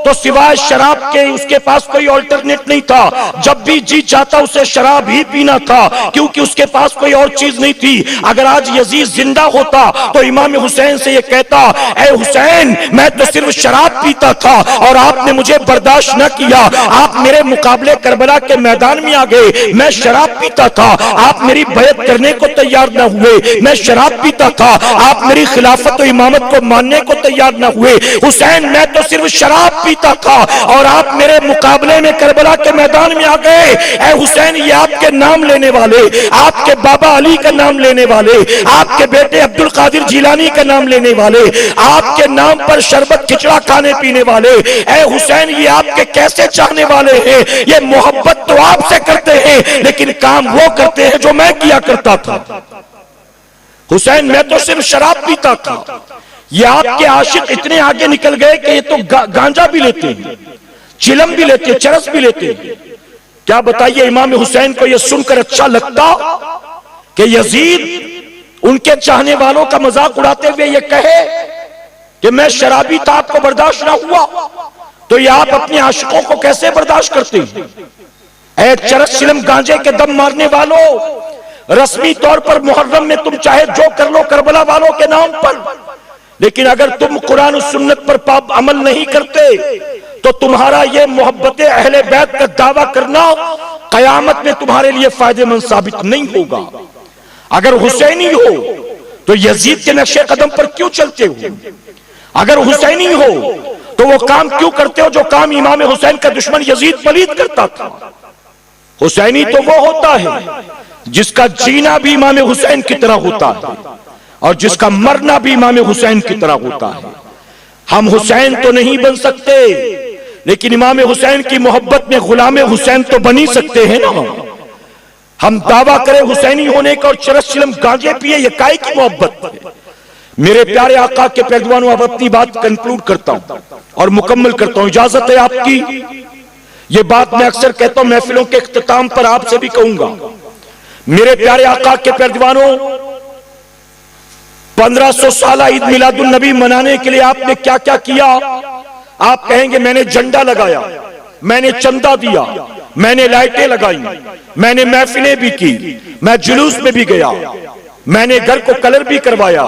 تو سوائے شراب کے اس کے پاس کوئی آلٹرنیٹ نہیں تھا، جب بھی جی چاہتا اسے شراب ہی پینا تھا، کیونکہ اس کے پاس کوئی اور چیز نہیں تھی۔ اگر آج یزید زندہ ہوتا تو امام حسین سے یہ کہتا، اے حسین میں تو صرف شراب پیتا تھا اور آپ نے مجھے برداشت نہ کیا، آپ میرے مقابلے کربلا کے میدان میں آ گئے، میں شراب پیتا تھا، آپ میری بیعت کرنے کو تیار نہ ہوئے، میں شراب پیتا تھا، آپ میری خلافت و امامت کو ماننے کو تیار نہ ہوئے، حسین میں تو صرف شراب پیتا تھا اور آپ میرے مقابلے میں کربلا کے میدان میں آ گئے، اے حسین یہ آپ کے نام لینے والے، آپ کے بابا علی کا نام لینے والے، آپ کے بیٹے عبد القادر جیلانی کا نام لینے والے، آپ کے نام پر شربت کھچڑا کھانے پینے والے، اے حسین یہ آپ کے کیسے چاہنے والے ہیں؟ یہ محبت تو آپ سے کرتے ہیں لیکن کام وہ کرتے ہیں جو میں کیا کرتا تھا۔ حسین میں تو صرف شراب پیتا تھا۔ یہ آپ کے عاشق اتنے آگے نکل گئے کہ یہ تو گانجا بھی لیتے ہیں، چلم بھی لیتے ہیں، چرس بھی لیتے ہیں۔ کیا بتائیے امام حسین کو یہ سن کر اچھا لگتا کہ یزید ان کے چاہنے والوں کا مذاق اڑاتے ہوئے یہ کہے کہ میں شرابی تھا، آپ کو برداشت نہ ہوا؟ تو یہ آپ اپنے عاشقوں کو کیسے برداشت کرتے ہیں؟ اے چرس چلم گانجے کے دم مارنے والوں، رسمی طور پر محرم میں تم چاہے جو کر لو کربلا والوں کے نام پر، لیکن اگر تم قرآن و سنت پر عمل نہیں کرتے تو تمہارا یہ محبت اہل بیت کا دعویٰ کرنا قیامت میں تمہارے لیے فائدہ مند ثابت نہیں ہوگا۔ اگر حسینی ہو تو یزید کے نقش قدم پر کیوں چلتے ہو؟ اگر حسینی ہو تو وہ کام کیوں کرتے ہو جو کام امام حسین کا دشمن یزید پلید کرتا تھا؟ حسینی تو وہ ہوتا ہے جس کا جینا بھی امام حسین کی طرح ہوتا ہے اور جس کا مرنا بھی امام حسین کی طرح ہوتا ہے۔ ہم حسین تو نہیں بن سکتے لیکن امام حسین کی محبت میں غلام حسین تو بنی سکتے ہیں نا۔ ہم دعویٰ کریں حسینی ہونے کا اور چرس چلم گانجے پیے، یہ کائے کی محبت ہے؟ میرے پیارے آقا کے پیروانوں، اب اپنی بات کنکلوڈ کرتا ہوں اور مکمل کرتا ہوں، اجازت ہے آپ کی؟ یہ بات میں اکثر کہتا ہوں، محفلوں کے اختتام پر آپ سے بھی کہوں گا۔ میرے پیارے آقا کے پیروانوں، 1500 سالہ عید میلاد النبی منانے کے لیے آپ نے کیا کیا کیا؟ آپ کہیں گے میں نے جھنڈا لگایا، میں نے چندہ دیا، میں نے لائٹیں لگائی، میں نے محفلیں بھی کی، میں جلوس میں بھی گیا، میں نے گھر کو کلر بھی کروایا،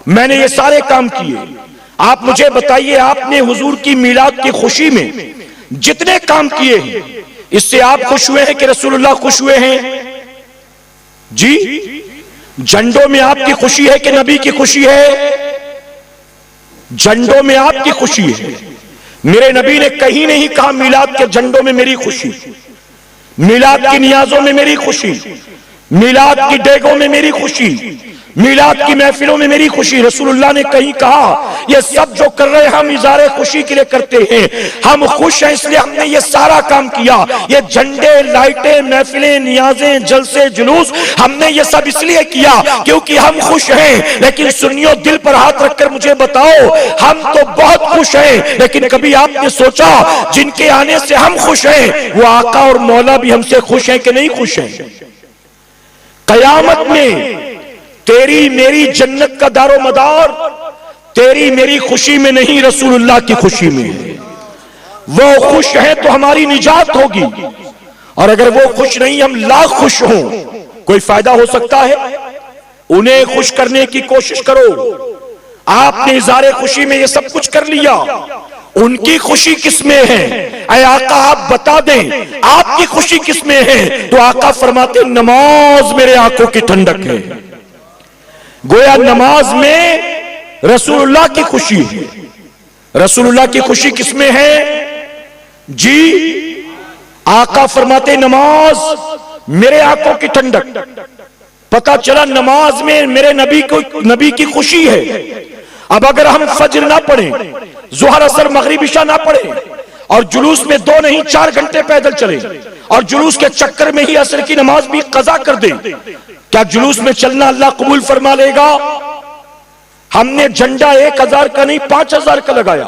میں نے یہ سارے کام کیے۔ آپ مجھے بتائیے آپ نے حضور کی میلاد کی خوشی میں جتنے کام کیے ہیں اس سے آپ خوش ہوئے ہیں کہ رسول اللہ خوش ہوئے ہیں؟ جی جھنڈوں میں آپ کی خوشی ہے کہ نبی کی خوشی ہے؟ جھنڈوں میں آپ کی خوشی ہے۔ میرے نبی نے کہیں نہیں کہا میلاد کے جھنڈوں میں میری خوشی، میلاد کی نیازوں میں میری خوشی، میلاد کی ڈیگوں میں میری خوشی، میلاد کی محفلوں میں میری خوشی۔ رسول اللہ نے کہیں کہا یہ سب جو کر رہے ہیں ہم اظہار خوشی کے لیے کرتے ہیں، ہم خوش ہیں اس لیے ہم نے یہ سارا کام کیا، یہ جھنڈے، لائٹیں، محفلیں، نیازیں، جلسے، جلوس، ہم نے یہ سب اس لیے کیا کیونکہ ہم خوش ہیں۔ لیکن سنیو، دل پر ہاتھ رکھ کر مجھے بتاؤ، ہم تو بہت خوش ہیں، لیکن کبھی آپ نے سوچا جن کے آنے سے ہم خوش ہیں وہ آقا اور مولا بھی ہم سے خوش ہیں کہ نہیں خوش ہیں؟ قیامت میں تیری میری جنت کا دار و مدار تیری میری خوشی میں نہیں، رسول اللہ کی خوشی میں ہے۔ وہ خوش ہیں تو ہماری نجات ہوگی، اور اگر وہ خوش نہیں ہم لاکھ خوش ہوں، کوئی فائدہ ہو سکتا ہے؟ انہیں خوش کرنے کی کوشش کرو۔ آپ نے اظہار خوشی میں یہ سب کچھ کر لیا، ان کی خوشی کس میں ہے؟ اے آقا آپ بتا دیں آپ کی خوشی کس میں ہے؟ تو آقا فرماتے نماز میرے آنکھوں کی ٹھنڈک ہے۔ گویا نماز میں رسول اللہ کی خوشی ہے۔ رسول اللہ کی خوشی کس میں ہے جی؟ آقا فرماتے نماز میرے آنکھوں کی ٹھنڈک۔ پتا چلا نماز میں میرے نبی کی خوشی ہے۔ اب اگر ہم فجر نہ پڑھیں، ظہر اثر مغرب عشاء نہ پڑھیں، اور جلوس میں 2 نہیں 4 گھنٹے پیدل چلیں، اور جلوس کے چکر میں ہی عصر کی نماز بھی قضا کر دیں، کیا جلوس میں چلنا اللہ قبول فرما لے گا؟ ہم نے جھنڈا 1000 کا نہیں 5000 کا لگایا،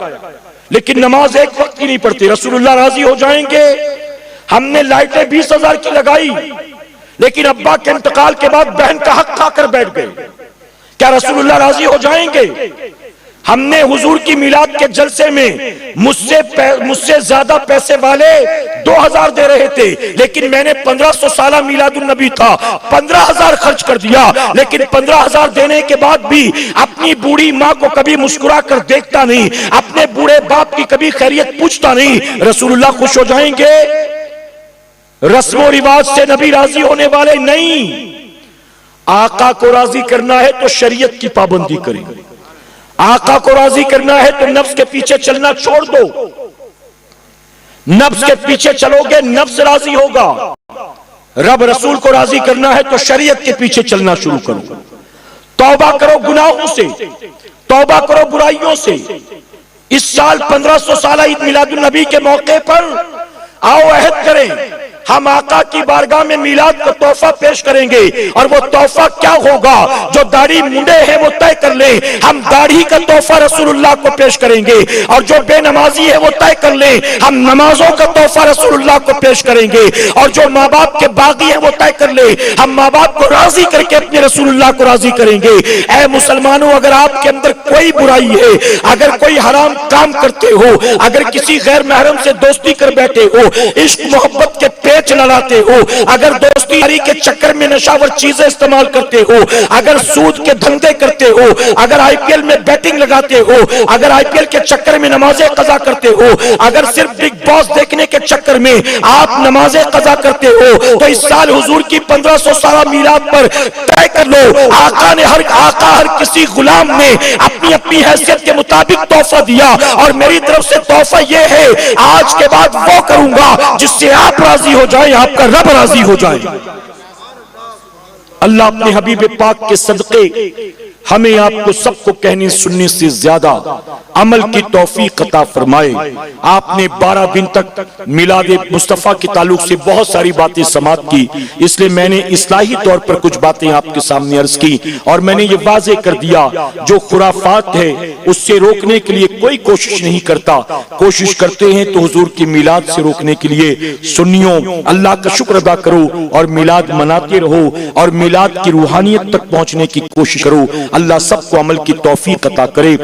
لیکن نماز ایک وقت کی نہیں پڑھتی، رسول اللہ راضی ہو جائیں گے؟ ہم نے لائٹیں 20,000 کی لگائی، لیکن ابا کے انتقال کے بعد بہن کا حق کھا کر بیٹھ گئے، کیا رسول اللہ راضی ہو جائیں گے؟ ہم نے حضور کی میلاد کے جلسے میں مجھ سے زیادہ پیسے والے 2000 دے رہے تھے، لیکن میں نے 1500 سالہ میلاد النبی تھا 15,000 خرچ کر دیا، لیکن 15,000 دینے کے بعد بھی اپنی بوڑھی ماں کو کبھی مسکرا کر دیکھتا نہیں، اپنے بوڑھے باپ کی کبھی خیریت پوچھتا نہیں۔ رسول اللہ خوش ہو جائیں گے؟ رسم و رواج سے نبی راضی ہونے والے نہیں۔ آقا کو راضی کرنا ہے تو شریعت کی پابندی کریں، آقا کو راضی کرنا ہے تو نفس کے پیچھے چلنا چھوڑ دو۔ نفس کے پیچھے چلو گے نفس راضی ہوگا، رب رسول کو راضی کرنا ہے تو شریعت کے پیچھے چلنا شروع کرو۔ توبہ کرو گناہوں سے، توبہ کرو برائیوں سے۔ اس سال 1500 سالہ عید میلاد النبی کے موقع پر آؤ عہد کریں، ہم آقا کی بارگاہ میں میلاد کا تحفہ پیش کریں گے، اور وہ تحفہ کیا ہوگا؟ جو داڑھی منڈے ہیں وہ طے کر لیں، ہم داڑھی کا تحفہ رسول اللہ کو پیش کریں گے، اور جو بے نمازی ہے وہ طے کر لیں، ہم نمازوں کا تحفہ رسول اللہ کو پیش کریں گے، اور جو ماں باپ کے باغی ہیں وہ طے کر لیں، ہم ماں باپ کو راضی کر کے اپنے رسول اللہ کو راضی کریں گے۔ اے مسلمانوں، اگر آپ کے اندر کوئی برائی ہے، اگر کوئی حرام کام کرتے ہو، اگر کسی غیر محرم سے دوستی کر بیٹھے ہو، عشق محبت کے پیچ لڑاتے ہو، اگر دوستی یاری کے چکر میں نشاور چیزیں استعمال کرتے ہو، اگر سود کے دھندے کرتے ہو، اگر آئی پی ایل میں بیٹنگ لگاتے ہو، اگر آئی پی ایل کے چکر میں نمازیں قضا کرتے ہو، اگر صرف بگ باس دیکھنے کے چکر میں آپ نمازیں قضا کرتے ہو، تو اس سال حضور کی 1500 سالہ میلاد پر طے کر لو، آقا نے ہر کسی غلام نے اپنی اپنی حیثیت کے مطابق تحفہ دیا، اور میری طرف سے تحفہ یہ ہے آج کے بعد وہ کروں گا جس سے آپ راضی ہو جائیں، آپ کا رب راضی ہو جائے۔ اللہ اپنے حبیب پاک کے صدقے ہمیں آپ کو سب کو کہنے سننے سے زیادہ عمل کی توفیق عطا فرمائے۔ آپ نے 12 دن تک میلاد مصطفیٰ کے تعلق سے بہت ساری باتیں سماعت کی، اس لیے میں نے اصلاحی طور پر کچھ باتیں آپ کے سامنے عرض کی، اور میں نے یہ واضح کر دیا جو خرافات ہے اس سے روکنے کے لیے کوئی کوشش نہیں کرتا، کوشش کرتے ہیں تو حضور کی میلاد سے روکنے کے لیے سنیوں اللہ کا شکر ادا کرو اور میلاد مناتے رہو، اور میلاد کی روحانیت تک پہنچنے کی کوشش کرو۔ اللہ سب کو عمل کی توفیق عطا کرے۔